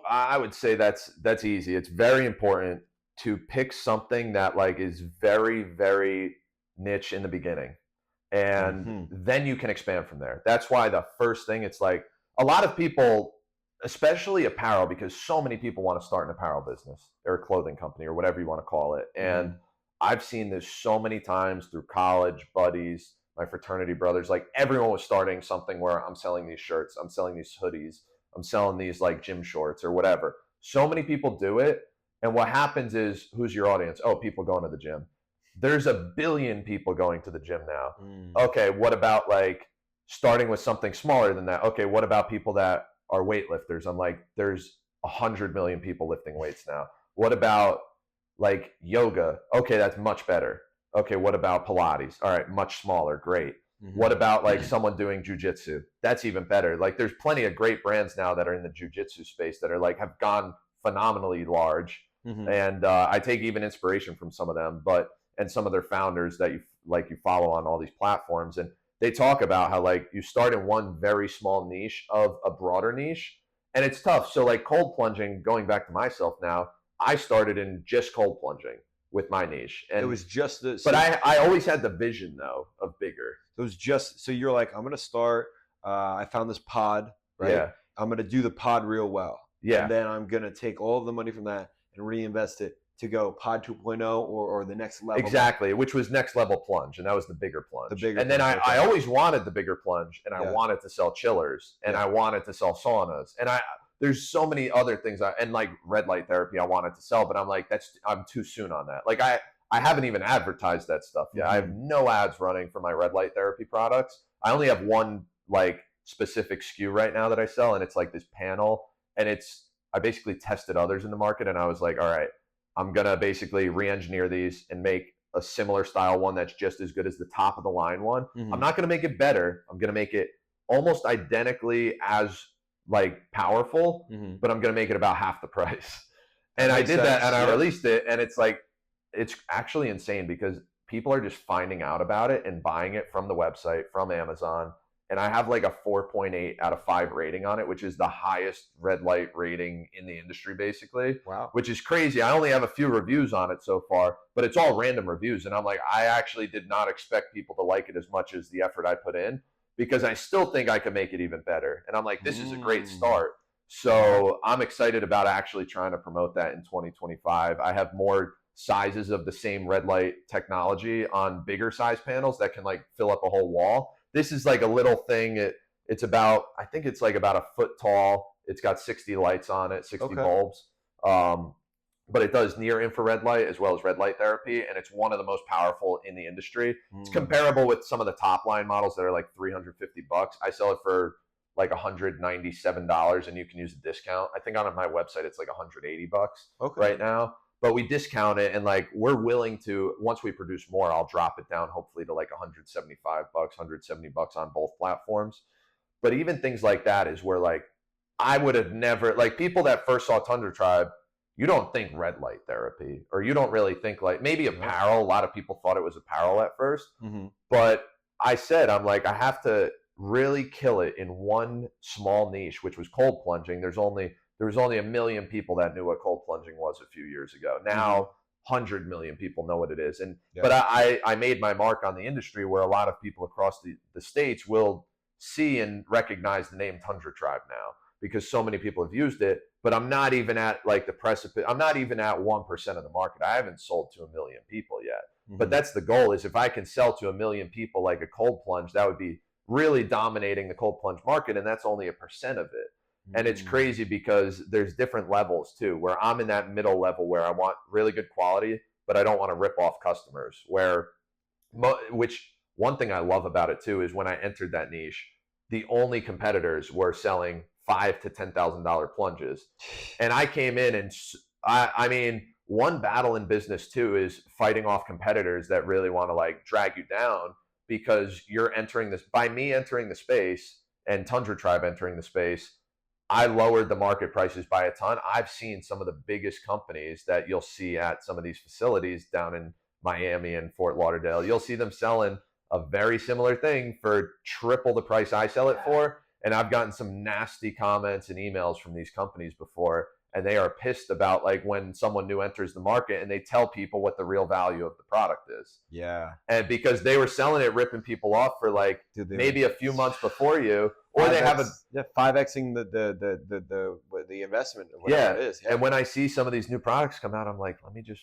I would say that's easy. It's very important to pick something that like is very, very niche in the beginning, and then you can expand from there. That's why the first thing, it's like a lot of people, especially apparel, because so many people want to start an apparel business or a clothing company or whatever you want to call it. And I've seen this so many times through college buddies, my fraternity brothers, like everyone was starting something where I'm selling these shirts, I'm selling these hoodies, I'm selling these like gym shorts or whatever. So many people do it. And what happens is, who's your audience? Oh, people going to the gym. There's a billion people going to the gym now. Okay, what about like starting with something smaller than that? Okay, what about people that are weightlifters? I'm like, there's 100 million people lifting weights now. What about like yoga? Okay, that's much better. Okay, what about Pilates? All right, much smaller, great. What about like someone doing jujitsu? That's even better. Like there's plenty of great brands now that are in the jujitsu space that are like have gone phenomenally large. And I take even inspiration from some of them, and some of their founders that you follow on all these platforms, and they talk about how like you start in one very small niche of a broader niche, and it's tough. So like cold plunging, going back to myself now, I started in just cold plunging with my niche, and it was just the. But I always had the vision though of bigger. It was just so you're like, I'm gonna start. I found this pod, right? Yeah. I'm gonna do the pod real well. Yeah. And then I'm gonna take all of the money from that and reinvest it to go pod 2.0 or the next level. Exactly, which was next level plunge, and that was the bigger plunge. And then I always wanted the bigger plunge, and I wanted to sell chillers, and I wanted to sell saunas, and there's so many other things, and like red light therapy I wanted to sell, but I'm like, I'm too soon on that. Like I haven't even advertised that stuff yet. I have no ads running for my red light therapy products. I only have one like specific SKU right now that I sell, and it's like this panel, and I basically tested others in the market, and I was like, all right, I'm gonna basically re-engineer these and make a similar style one that's just as good as the top of the line one. I'm not gonna make it better. I'm gonna make it almost identically as like powerful, but I'm gonna make it about half the price. And I did that, and I released it, and it's like, it's actually insane because people are just finding out about it and buying it from the website, from Amazon. And I have like a 4.8 out of 5 rating on it, which is the highest red light rating in the industry, basically. Wow. Which is crazy. I only have a few reviews on it so far, but it's all random reviews. And I'm like, I actually did not expect people to like it as much as the effort I put in, because I still think I could make it even better. And I'm like, this is a great start. So I'm excited about actually trying to promote that in 2025. I have more sizes of the same red light technology on bigger size panels that can like fill up a whole wall. This is like a little thing. It's about, I think it's like about a foot tall. It's got 60 lights on it, 60 bulbs. But it does near infrared light as well as red light therapy. And it's one of the most powerful in the industry. It's comparable with some of the top line models that are like $350. I sell it for like $197, and you can use a discount. I think on my website, it's like $180 right now. But we discount it, and like we're willing to, once we produce more, I'll drop it down hopefully to like $175, $170 on both platforms. But even things like that is where like I would have never, like people that first saw Tundra Tribe, you don't think red light therapy, or you don't really think like maybe apparel. A lot of people thought it was apparel at first. But I said, I'm like, I have to really kill it in one small niche, which was cold plunging. There was only 1 million people that knew what cold plunging was a few years ago. Now, 100 million people know what it is. But I made my mark on the industry where a lot of people across the states will see and recognize the name Tundra Tribe now, because so many people have used it. But I'm not even at like the precipice. I'm not even at 1% of the market. I haven't sold to 1 million people yet. But that's the goal, is if I can sell to 1 million people like a cold plunge, that would be really dominating the cold plunge market. And that's only 1% of it. And it's crazy because there's different levels too, where I'm in that middle level where I want really good quality, but I don't want to rip off customers. Which one thing I love about it too is when I entered that niche, the only competitors were selling $5,000 to $10,000 plunges. And I came in, and I mean, one battle in business too is fighting off competitors that really want to like drag you down, because you're entering this, by me entering the space and Tundra Tribe entering the space, I lowered the market prices by a ton. I've seen some of the biggest companies that you'll see at some of these facilities down in Miami and Fort Lauderdale. You'll see them selling a very similar thing for triple the price I sell it for. And I've gotten some nasty comments and emails from these companies before, and they are pissed about like when someone new enters the market and they tell people what the real value of the product is. Yeah. And because they were selling it, ripping people off for like maybe a few months before you, or they have 5xing the investment or whatever it is. Yeah. And when I see some of these new products come out, I'm like, let me just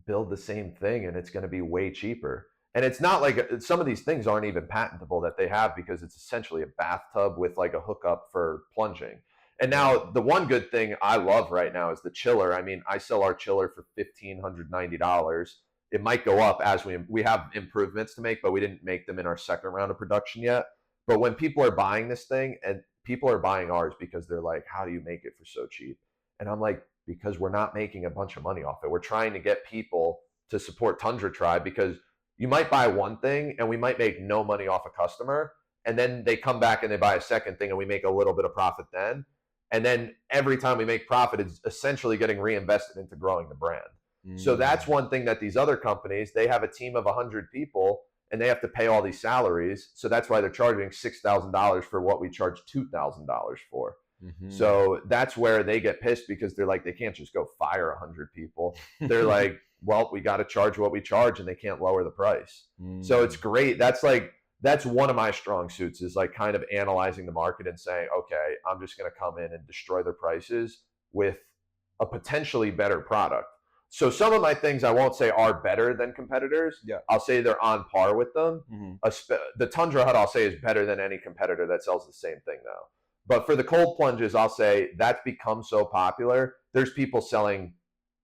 build the same thing and it's going to be way cheaper. And it's not like some of these things aren't even patentable that they have, because it's essentially a bathtub with like a hookup for plunging. And now the one good thing I love right now is the chiller. I mean, I sell our chiller for $1,590. It might go up as we have improvements to make, but we didn't make them in our second round of production yet. But when people are buying this thing, and people are buying ours because they're like, how do you make it for so cheap? And I'm like, because we're not making a bunch of money off it. We're trying to get people to support Tundra Tribe, because you might buy one thing and we might make no money off a customer. And then they come back and they buy a second thing and we make a little bit of profit then. And then every time we make profit, it's essentially getting reinvested into growing the brand. So that's one thing that these other companies, they have a team of 100 people and they have to pay all these salaries. So that's why they're charging $6,000 for what we charge $2,000 for. So that's where they get pissed, because they're like, they can't just go fire 100 people. They're like, well, we got to charge what we charge, and they can't lower the price. So it's great. That's one of my strong suits, is like kind of analyzing the market and saying, okay, I'm just going to come in and destroy their prices with a potentially better product. So some of my things I won't say are better than competitors. I'll say they're on par with them. The Tundra Hut, I'll say, is better than any competitor that sells the same thing now. But for the cold plunges, I'll say that's become so popular. There's people selling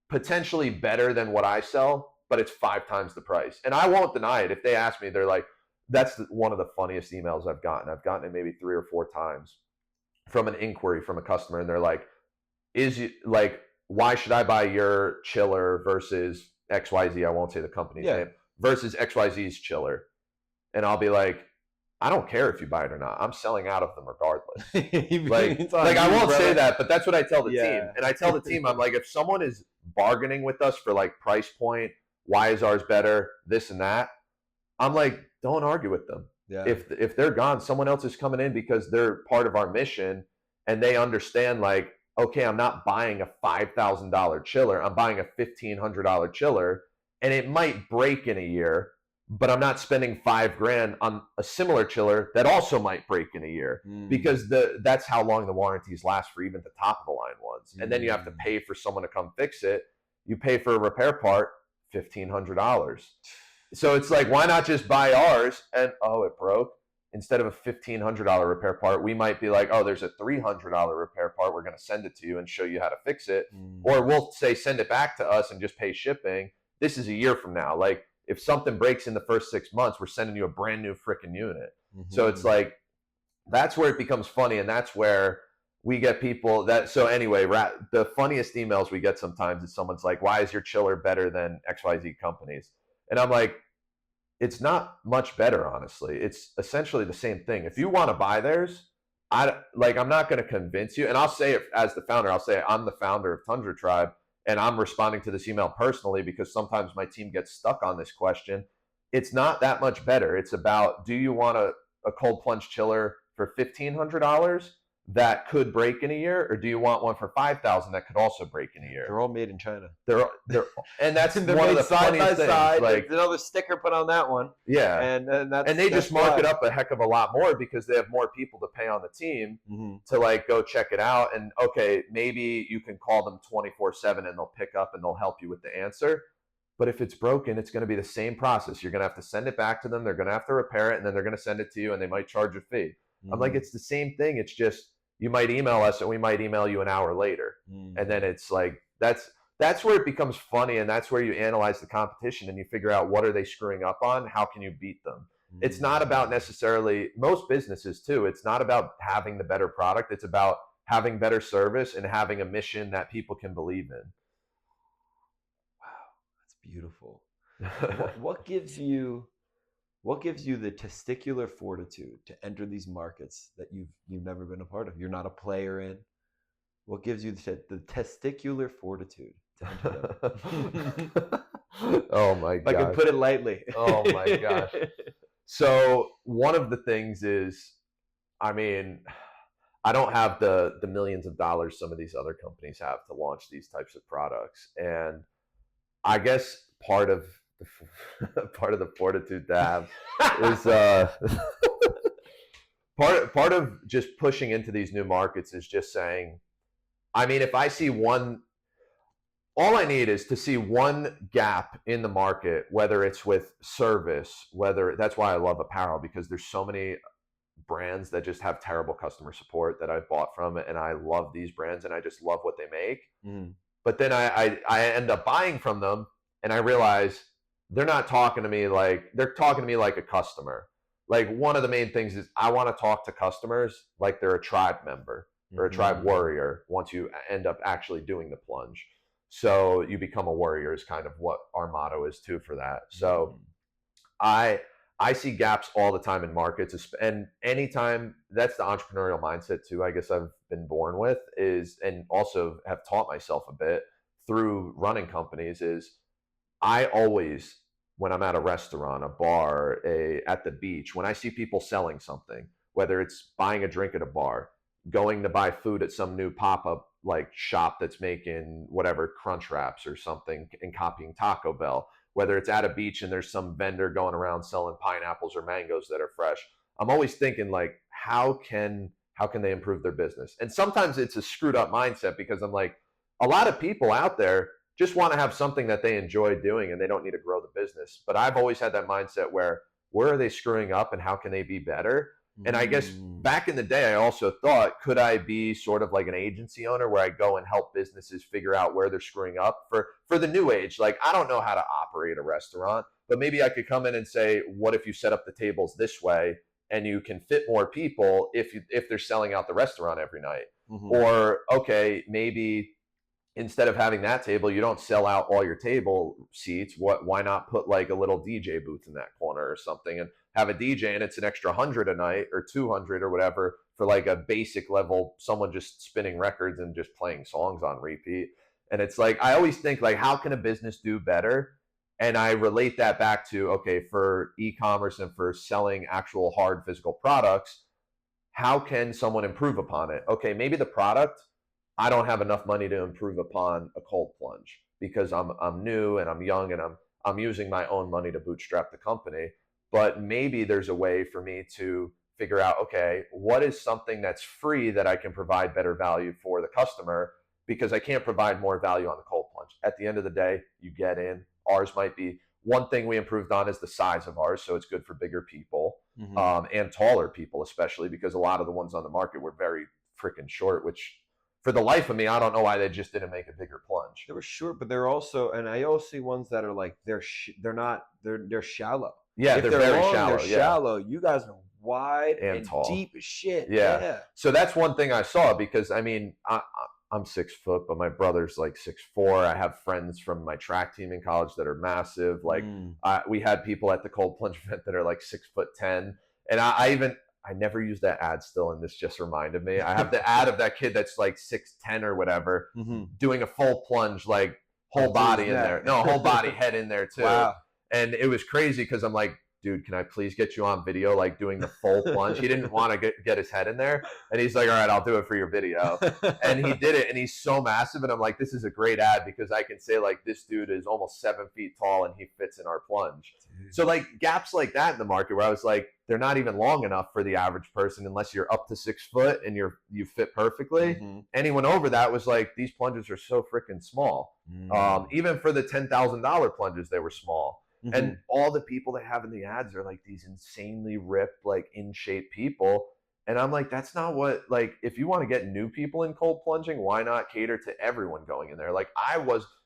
potentially better than what I sell, but it's 5 times the price. And I won't deny it. If they ask me, they're like, that's one of the funniest emails I've gotten. I've gotten it maybe 3 or 4 times from an inquiry from a customer. And they're like, why should I buy your chiller versus XYZ? I won't say the company's name, versus XYZ's chiller. And I'll be like, I don't care if you buy it or not. I'm selling out of them regardless. I won't say that, but that's what I tell the team. And I tell the team, I'm like, if someone is bargaining with us for like price point, why is ours better, this and that, I'm like, don't argue with them. If they're gone, someone else is coming in because they're part of our mission, and they understand, like, okay, I'm not buying a $5,000 chiller. I'm buying a $1,500 chiller, and it might break in a year, but I'm not spending $5,000 on a similar chiller that also might break in a year, because that's how long the warranties last for even the top of the line ones. And then you have to pay for someone to come fix it. You pay for a repair part, $1,500. So it's like, why not just buy ours and, oh, it broke? Instead of a $1,500 repair part, we might be like, oh, there's a $300 repair part. We're going to send it to you and show you how to fix it. Or we'll say, send it back to us and just pay shipping. This is a year from now. Like, if something breaks in the first 6 months, we're sending you a brand new freaking unit. So it's like, that's where it becomes funny. And that's where we get people that, so anyway, the funniest emails we get sometimes is someone's like, why is your chiller better than XYZ companies? And I'm like, it's not much better, honestly. It's essentially the same thing. If you want to buy theirs, I'm not going to convince you. And I'll say it as the founder. I'll say I'm the founder of Tundra Tribe, and I'm responding to this email personally because sometimes my team gets stuck on this question. It's not that much better. It's about, do you want a cold plunge chiller for $1,500 that could break in a year, or do you want one for $5,000 that could also break in a year? They're all made in China. And that's one of the funniest things. Like, there's another sticker put on that one. Yeah, and they just mark it up a heck of a lot more because they have more people to pay on the team to like go check it out. And okay, maybe you can call them 24/7 and they'll pick up and they'll help you with the answer. But if it's broken, it's going to be the same process. You're going to have to send it back to them. They're going to have to repair it, and then they're going to send it to you, and they might charge a fee. I'm like, it's the same thing. It's just, you might email us and we might email you an hour later. And then it's like, that's where it becomes funny. And that's where you analyze the competition and you figure out, what are they screwing up on? How can you beat them? It's not about necessarily, most businesses too, it's not about having the better product. It's about having better service and having a mission that people can believe in. Wow, that's beautiful. What gives you the testicular fortitude to enter these markets that you've never been a part of? You're not a player in. What gives you the testicular fortitude to enter them? Oh my gosh. I can put it lightly. Oh my gosh. So one of the things is, I mean, I don't have the millions of dollars some of these other companies have to launch these types of products. And I guess part of the fortitude to have is part of just pushing into these new markets is just saying, I mean, if I see one, all I need is to see one gap in the market, whether it's with service, that's why I love apparel, because there's so many brands that just have terrible customer support that I've bought from, and I love these brands and I just love what they make. But then I end up buying from them and I realize they're not talking to me like, they're talking to me like a customer. Like, one of the main things is I want to talk to customers like they're a tribe member or a tribe warrior once you end up actually doing the plunge. So you become a warrior is kind of what our motto is too for that. So I see gaps all the time in markets, and anytime, that's the entrepreneurial mindset too, I guess I've been born with, is, and also have taught myself a bit through running companies, is I always, when I'm at a restaurant, a bar, at the beach, when I see people selling something, whether it's buying a drink at a bar, going to buy food at some new pop-up like shop that's making whatever crunch wraps or something and copying Taco Bell, whether it's at a beach and there's some vendor going around selling pineapples or mangoes that are fresh, I'm always thinking like, how can they improve their business? And sometimes it's a screwed up mindset, because I'm like, a lot of people out there just want to have something that they enjoy doing and they don't need to grow the business. But I've always had that mindset where are they screwing up and how can they be better? And I guess back in the day, I also thought, could I be sort of like an agency owner where I go and help businesses figure out where they're screwing up for the new age? Like, I don't know how to operate a restaurant, but maybe I could come in and say, what if you set up the tables this way and you can fit more people if they're selling out the restaurant every night? Or, okay, maybe instead of having that table, you don't sell out all your table seats. Why not put like a little DJ booth in that corner or something and have a DJ, and it's an extra 100 a night or 200 or whatever for like a basic level, someone just spinning records and just playing songs on repeat. And it's like, I always think like, how can a business do better? And I relate that back to, okay, for e-commerce and for selling actual hard physical products, how can someone improve upon it? Okay, maybe the product, I don't have enough money to improve upon a cold plunge because I'm new and I'm young and I'm using my own money to bootstrap the company. But maybe there's a way for me to figure out, okay, what is something that's free that I can provide better value for the customer, because I can't provide more value on the cold plunge. At the end of the day, you get in. Ours might be, one thing we improved on is the size of ours, so it's good for bigger people and taller people, especially because a lot of the ones on the market were very freaking short, which, for the life of me, I don't know why they just didn't make a bigger plunge. They were short, but they're also, and I also see ones that are like, they're shallow. Yeah, they're very long, shallow. They're shallow. You guys are wide and tall, deep as shit. Yeah. So that's one thing I saw, because I mean, I'm 6 foot, but my brother's like 6'4". I have friends from my track team in college that are massive. Like we had people at the cold plunge event that are like 6'10", and I never use that ad still, and this just reminded me. I have the ad of that kid that's like 6'10" or whatever, doing a full plunge, like whole body in there. No, whole body, head in there too. Wow. And it was crazy because I'm like, dude, can I please get you on video, like doing the full plunge? He didn't want to get his head in there. And he's like, all right, I'll do it for your video. And he did it, and he's so massive. And I'm like, this is a great ad, because I can say like, this dude is almost 7 feet tall and he fits in our plunge. So like gaps like that in the market where I was like, they're not even long enough for the average person unless you're up to 6 foot and you fit perfectly. Anyone over that was like, these plunges are so freaking small. Even for the $10,000 plunges, they were small. And all the people they have in the ads are like these insanely ripped, like in shape people. And I'm like, that's not what, like, if you want to get new people in cold plunging, why not cater to everyone going in there? Like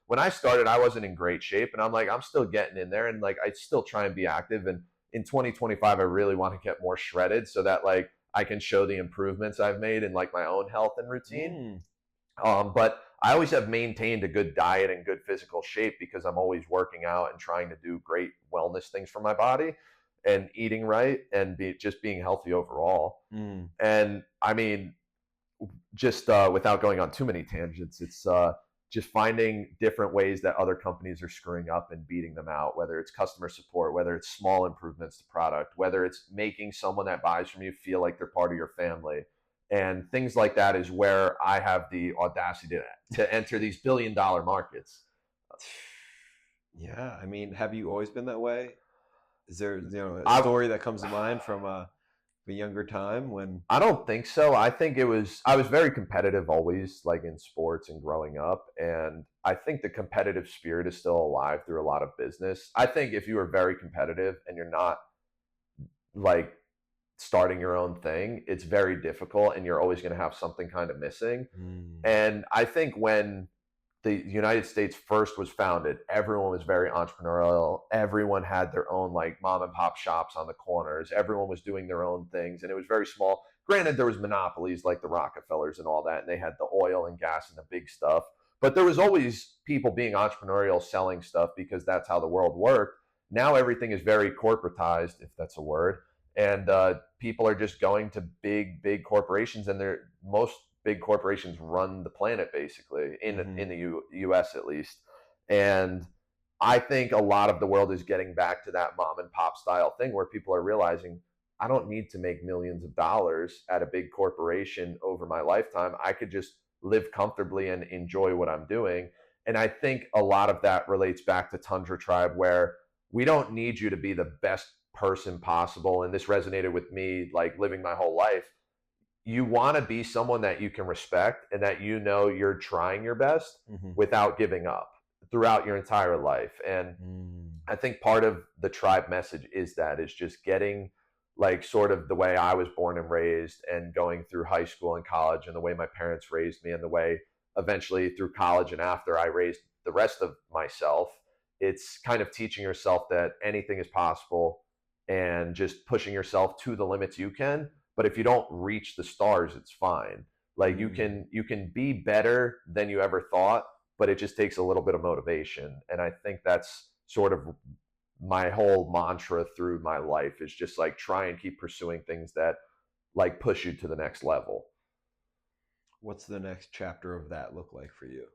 when I started, I wasn't in great shape, and I'm like, I'm still getting in there, and like, I still try and be active. And in 2025, I really want to get more shredded so that like I can show the improvements I've made in like my own health and routine. But I always have maintained a good diet and good physical shape because I'm always working out and trying to do great wellness things for my body and eating right and just being healthy overall. And I mean, just without going on too many tangents, it's just finding different ways that other companies are screwing up and beating them out, whether it's customer support, whether it's small improvements to product, whether it's making someone that buys from you feel like they're part of your family. And things like that is where I have the audacity to enter these billion-dollar markets. Yeah, I mean, have you always been that way? Is there a story that comes to mind from a younger time when? I don't think so. I think I was very competitive always, like in sports and growing up. And I think the competitive spirit is still alive through a lot of business. I think if you are very competitive and you're not like starting your own thing, it's very difficult and you're always going to have something kind of missing. And I think when the United States first was founded, everyone was very entrepreneurial. Everyone had their own like mom and pop shops on the corners. Everyone was doing their own things and it was very small. Granted, there was monopolies like the Rockefellers and all that, and they had the oil and gas and the big stuff. But there was always people being entrepreneurial, selling stuff because that's how the world worked. Now everything is very corporatized, if that's a word, and people are just going to big corporations, and most big corporations run the planet basically in the US at least. And I think a lot of the world is getting back to that mom and pop style thing where people are realizing I don't need to make millions of dollars at a big corporation over my lifetime. I could just live comfortably and enjoy what I'm doing. And I think a lot of that relates back to Tundra Tribe, where we don't need you to be the best person possible. And this resonated with me, like living my whole life. You want to be someone that you can respect and that you know you're trying your best without giving up throughout your entire life. And I think part of the tribe message is just getting like sort of the way I was born and raised and going through high school and college and the way my parents raised me and the way eventually through college and after I raised the rest of myself. It's kind of teaching yourself that anything is possible and just pushing yourself to the limits you can. But if you don't reach the stars, it's fine. Like you can be better than you ever thought, but it just takes a little bit of motivation. And I think that's sort of my whole mantra through my life, is just like try and keep pursuing things that like push you to the next level. What's the next chapter of that look like for you?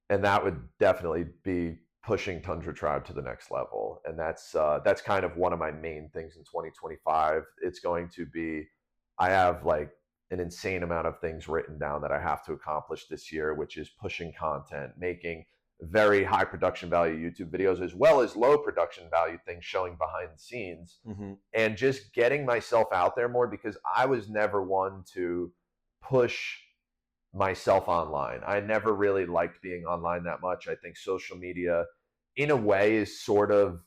And that would definitely be pushing Tundra Tribe to the next level. And that's kind of one of my main things in 2025. It's going to be, I have like an insane amount of things written down that I have to accomplish this year, which is pushing content, making very high production value YouTube videos, as well as low production value things showing behind the scenes, and just getting myself out there more, because I was never one to push myself online. I never really liked being online that much. I think social media in a way is sort of,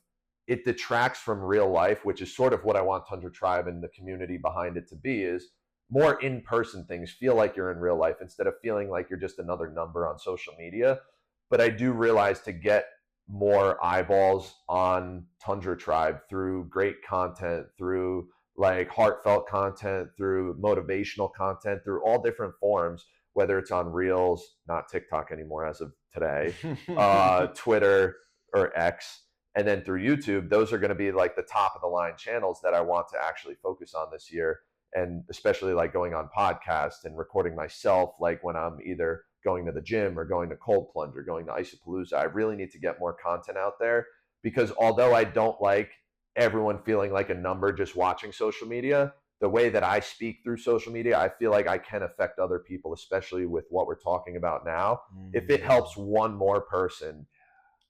it detracts from real life, which is sort of what I want Tundra Tribe and the community behind it to be, is more in-person things. Feel like you're in real life instead of feeling like you're just another number on social media. But I do realize to get more eyeballs on Tundra Tribe through great content, through like heartfelt content, through motivational content, through all different forms, whether it's on Reels, not TikTok anymore as of today, Twitter or X, and then through YouTube, those are going to be like the top of the line channels that I want to actually focus on this year. And especially like going on podcasts and recording myself, like when I'm either going to the gym or going to cold plunge or going to Isopalooza. I really need to get more content out there, because although I don't like everyone feeling like a number just watching social media, the way that I speak through social media, I feel like I can affect other people, especially with what we're talking about now. If it helps one more person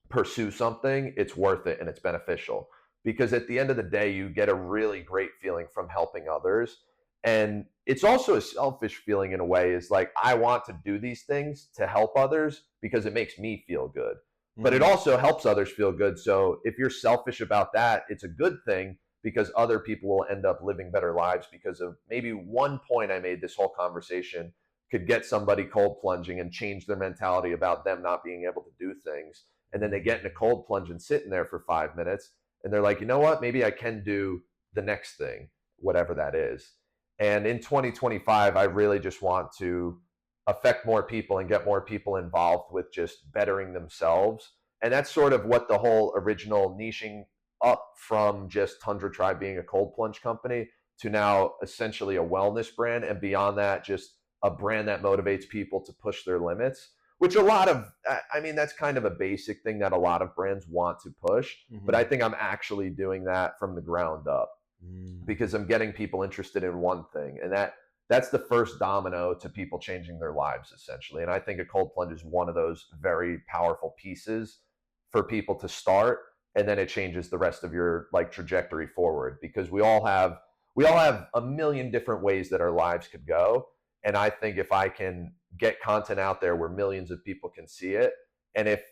pursue something, it's worth it and it's beneficial, because at the end of the day, you get a really great feeling from helping others. And it's also a selfish feeling in a way, is like, I want to do these things to help others because it makes me feel good, but it also helps others feel good. So if you're selfish about that, it's a good thing, because other people will end up living better lives because of maybe one point I made this whole conversation could get somebody cold plunging and change their mentality about them not being able to do things. And then they get in a cold plunge and sit in there for 5 minutes and they're like, you know what, maybe I can do the next thing, whatever that is. And in 2025, I really just want to affect more people and get more people involved with just bettering themselves. And that's sort of what the whole original niching up from just Tundra Tribe being a cold plunge company to now essentially a wellness brand. And beyond that, just a brand that motivates people to push their limits, which a lot of, I mean, that's kind of a basic thing that a lot of brands want to push. But I think I'm actually doing that from the ground up, because I'm getting people interested in one thing, and that's the first domino to people changing their lives, essentially. And I think a cold plunge is one of those very powerful pieces for people to start, and then it changes the rest of your like trajectory forward, because we all have we all have a million different ways that our lives could go. And I think if I can get content out there where millions of people can see it, and if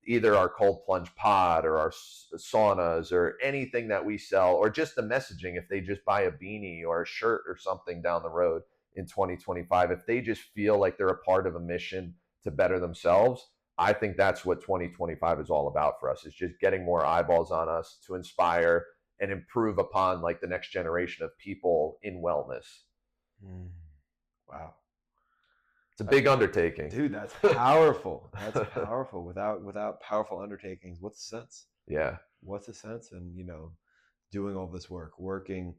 either our cold plunge pod or our saunas or anything that we sell, or just the messaging, if they just buy a beanie or a shirt or something down the road in 2025, if they just feel like they're a part of a mission to better themselves, I think that's what 2025 is all about for us, is just getting more eyeballs on us to inspire and improve upon like the next generation of people in wellness. Wow. It's a big undertaking. Dude, that's powerful. That's powerful. Without powerful undertakings, what's the sense? Yeah. What's the sense? And, doing all this work, working,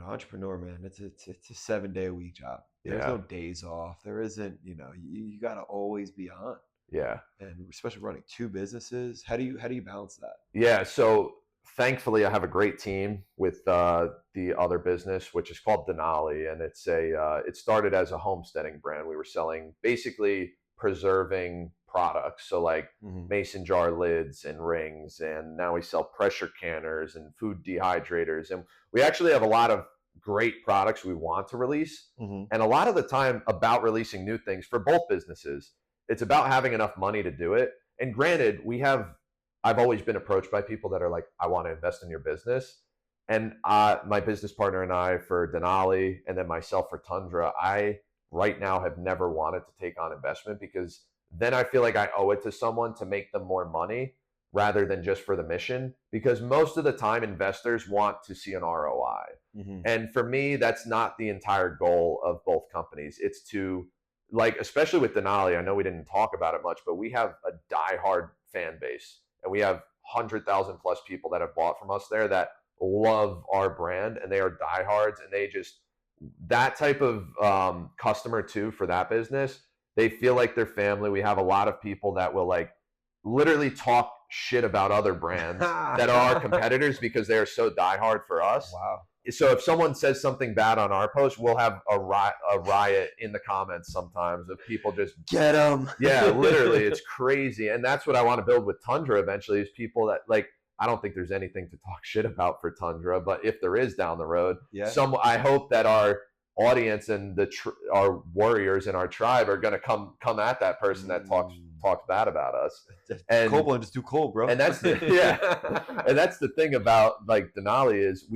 entrepreneur, man, it's a 7-day-a-week job. There's no days off. There isn't, you got to always be on. Yeah. And especially running 2 businesses. How do you balance that? Yeah. So thankfully I have a great team with the other business, which is called Denali. And it started as a homesteading brand. We were selling basically preserving products. So like mason jar lids and rings, and now we sell pressure canners and food dehydrators. And we actually have a lot of great products we want to release. And a lot of the time about releasing new things for both businesses, it's about having enough money to do it. And granted, I've always been approached by people that are like, I want to invest in your business. And my business partner and I for Denali, and then myself for Tundra, I right now have never wanted to take on investment, because then I feel like I owe it to someone to make them more money rather than just for the mission. Because most of the time investors want to see an ROI. And for me, that's not the entire goal of both companies. It's to, like, especially with Denali, I know we didn't talk about it much, but we have a diehard fan base. And we have 100,000 plus people that have bought from us there that love our brand, and they are diehards, and they just, that type of customer too for that business, they feel like they're family. We have a lot of people that will like literally talk shit about other brands that are our competitors because they are so diehard for us. Wow. So if someone says something bad on our post, we'll have a riot in the comments sometimes of people just get them. Yeah, literally, it's crazy. And that's what I want to build with Tundra eventually, is people that like, I don't think there's anything to talk shit about for Tundra, but if there is down the road, I hope that our audience and our warriors in our tribe are going to come at that person that talks bad about us. And cold one, just do cold, bro. And that's and that's the thing about like Denali is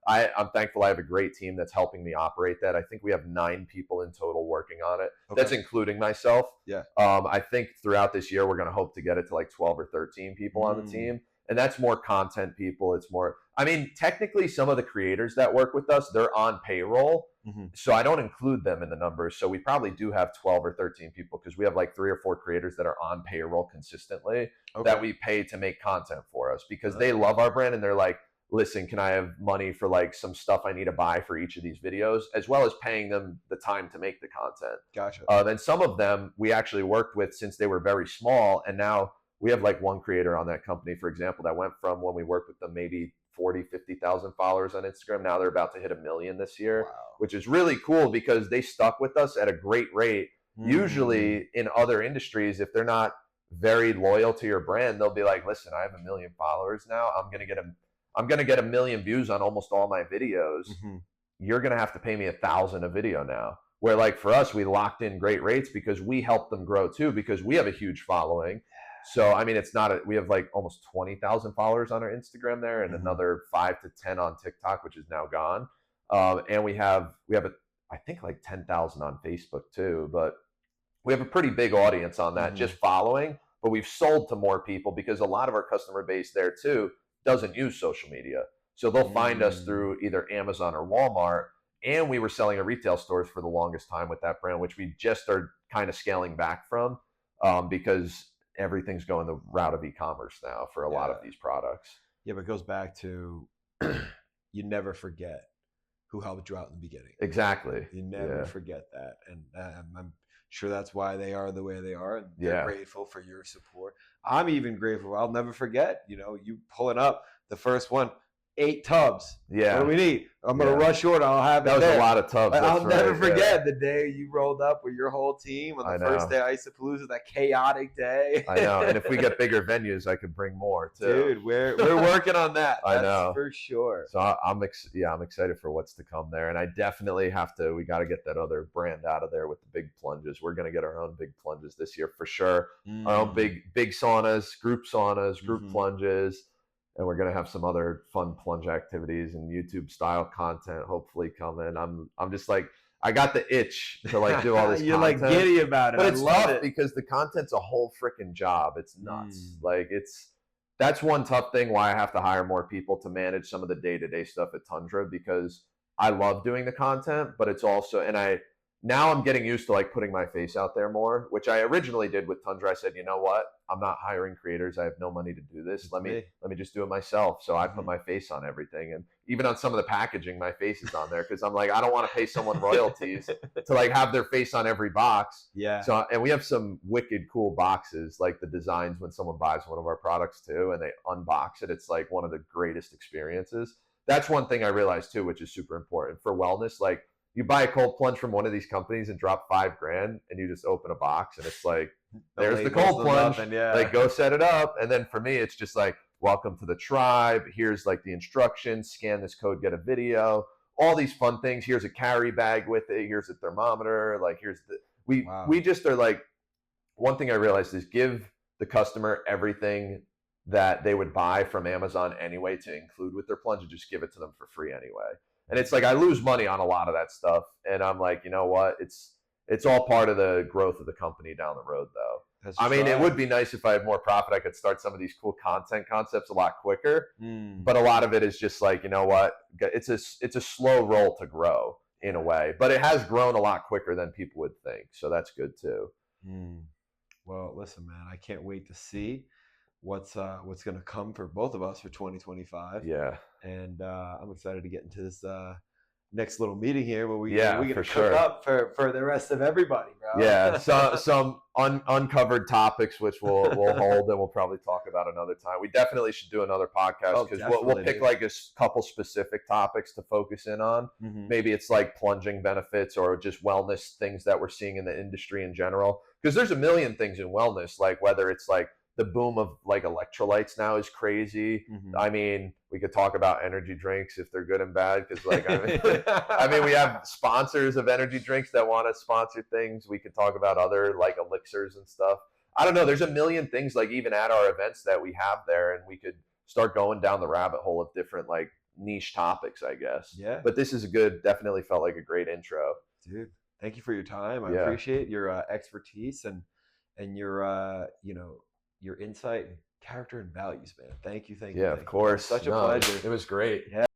I'm thankful I have a great team that's helping me operate that. I think we have 9 people in total working on it. Okay. That's including myself. Yeah. I think throughout this year we're going to hope to get it to like 12 or 13 people on the team. And that's more content people. It's more, I mean, technically some of the creators that work with us, they're on payroll. So I don't include them in the numbers. So we probably do have 12 or 13 people, because we have like 3 or 4 creators that are on payroll consistently that we pay to make content for us, because they love our brand and they're like, listen, can I have money for like some stuff I need to buy for each of these videos, as well as paying them the time to make the content. Gotcha. Then some of them we actually worked with since they were very small, and now we have like one creator on that company, for example, that went from when we worked with them maybe 40, 50,000 followers on Instagram. Now they're about to hit 1 million this year, which is really cool because they stuck with us at a great rate. Usually in other industries, if they're not very loyal to your brand, they'll be like, listen, I have 1 million followers now. I'm going to get 1 million views on almost all my videos. You're going to have to pay me 1,000 a video now. Where like for us, we locked in great rates because we helped them grow too, because we have a huge following. So, I mean, we have like almost 20,000 followers on our Instagram there, and another 5 to 10 on TikTok, which is now gone. And we have I think like 10,000 on Facebook too, but we have a pretty big audience on that just following, but we've sold to more people because a lot of our customer base there too doesn't use social media. So they'll find us through either Amazon or Walmart. And we were selling at retail stores for the longest time with that brand, which we just are kind of scaling back from because everything's going the route of e-commerce now for a lot of these products. Yeah, but it goes back to you never forget who helped you out in the beginning. Exactly. You never forget that. And I'm sure that's why they are the way they are. And they're grateful for your support. I'm even grateful. I'll never forget, you pulling up the first one. 8 tubs. Yeah. What do we need? I'm going to rush short. I'll have it That was there. a lot of tubs. I'll never forget the day you rolled up with your whole team on the first day of Isapalooza, that chaotic day. I know. And if we get bigger venues, I could bring more too. Dude, we're working on that. I know. For sure. So I'm excited for what's to come there. And I definitely we got to get that other brand out of there with the big plunges. We're going to get our own big plunges this year for sure. Our own big saunas, group plunges. And we're going to have some other fun plunge activities and YouTube style content hopefully coming. I'm just like, I got the itch to like do all this You're content. like giddy about it. But it's tough because the content's a whole freaking job. It's nuts. Like that's one tough thing why I have to hire more people to manage some of the day-to-day stuff at Tundra, because I love doing the content, but it's also, now I'm getting used to like putting my face out there more, which I originally did with Tundra. I said, you know what? I'm not hiring creators. I have no money to do this. Let me just do it myself. So I put my face on everything. And even on some of the packaging, my face is on there because I'm like, I don't want to pay someone royalties to like have their face on every box. Yeah. So, and we have some wicked cool boxes, like the designs when someone buys one of our products too, and they unbox it. It's like one of the greatest experiences. That's one thing I realized too, which is super important for wellness. Like, you buy a cold plunge from one of these companies and drop $5,000 and you just open a box and it's like, there's the cold plunge. Like, go set it up. And then for me, it's just like, welcome to the tribe. Here's like the instructions, scan this code, get a video, all these fun things. Here's a carry bag with it. Here's a thermometer. Like, we just are like, one thing I realized is give the customer everything that they would buy from Amazon anyway to include with their plunge, and just give it to them for free anyway. And it's like, I lose money on a lot of that stuff. And I'm like, you know what? It's all part of the growth of the company down the road though. I mean, it would be nice if I had more profit. I could start some of these cool content concepts a lot quicker. But a lot of it is just like, you know what? It's a slow roll to grow in a way, but it has grown a lot quicker than people would think. So that's good too. Well, listen, man, I can't wait to see what's going to come for both of us for 2025. Yeah. And I'm excited to get into this next little meeting here where we can cook up for the rest of everybody, bro. Yeah. So some uncovered topics which we'll hold, and we'll probably talk about another time. We definitely should do another podcast because we'll pick like a couple specific topics to focus in on. Maybe it's like plunging benefits or just wellness things that we're seeing in the industry in general. Because there's a million things in wellness, like whether it's like the boom of like electrolytes now is crazy. I mean, we could talk about energy drinks if they're good and bad, because like I mean, we have sponsors of energy drinks that want to sponsor things. We could talk about other like elixirs and stuff. I don't know. There's a million things like even at our events that we have there, and we could start going down the rabbit hole of different like niche topics, I guess. Yeah. But this is definitely felt like a great intro. Dude, thank you for your time. I appreciate your expertise and your your insight and character and values, man. Thank you. Yeah, of course. Such a pleasure. It was great. Yeah.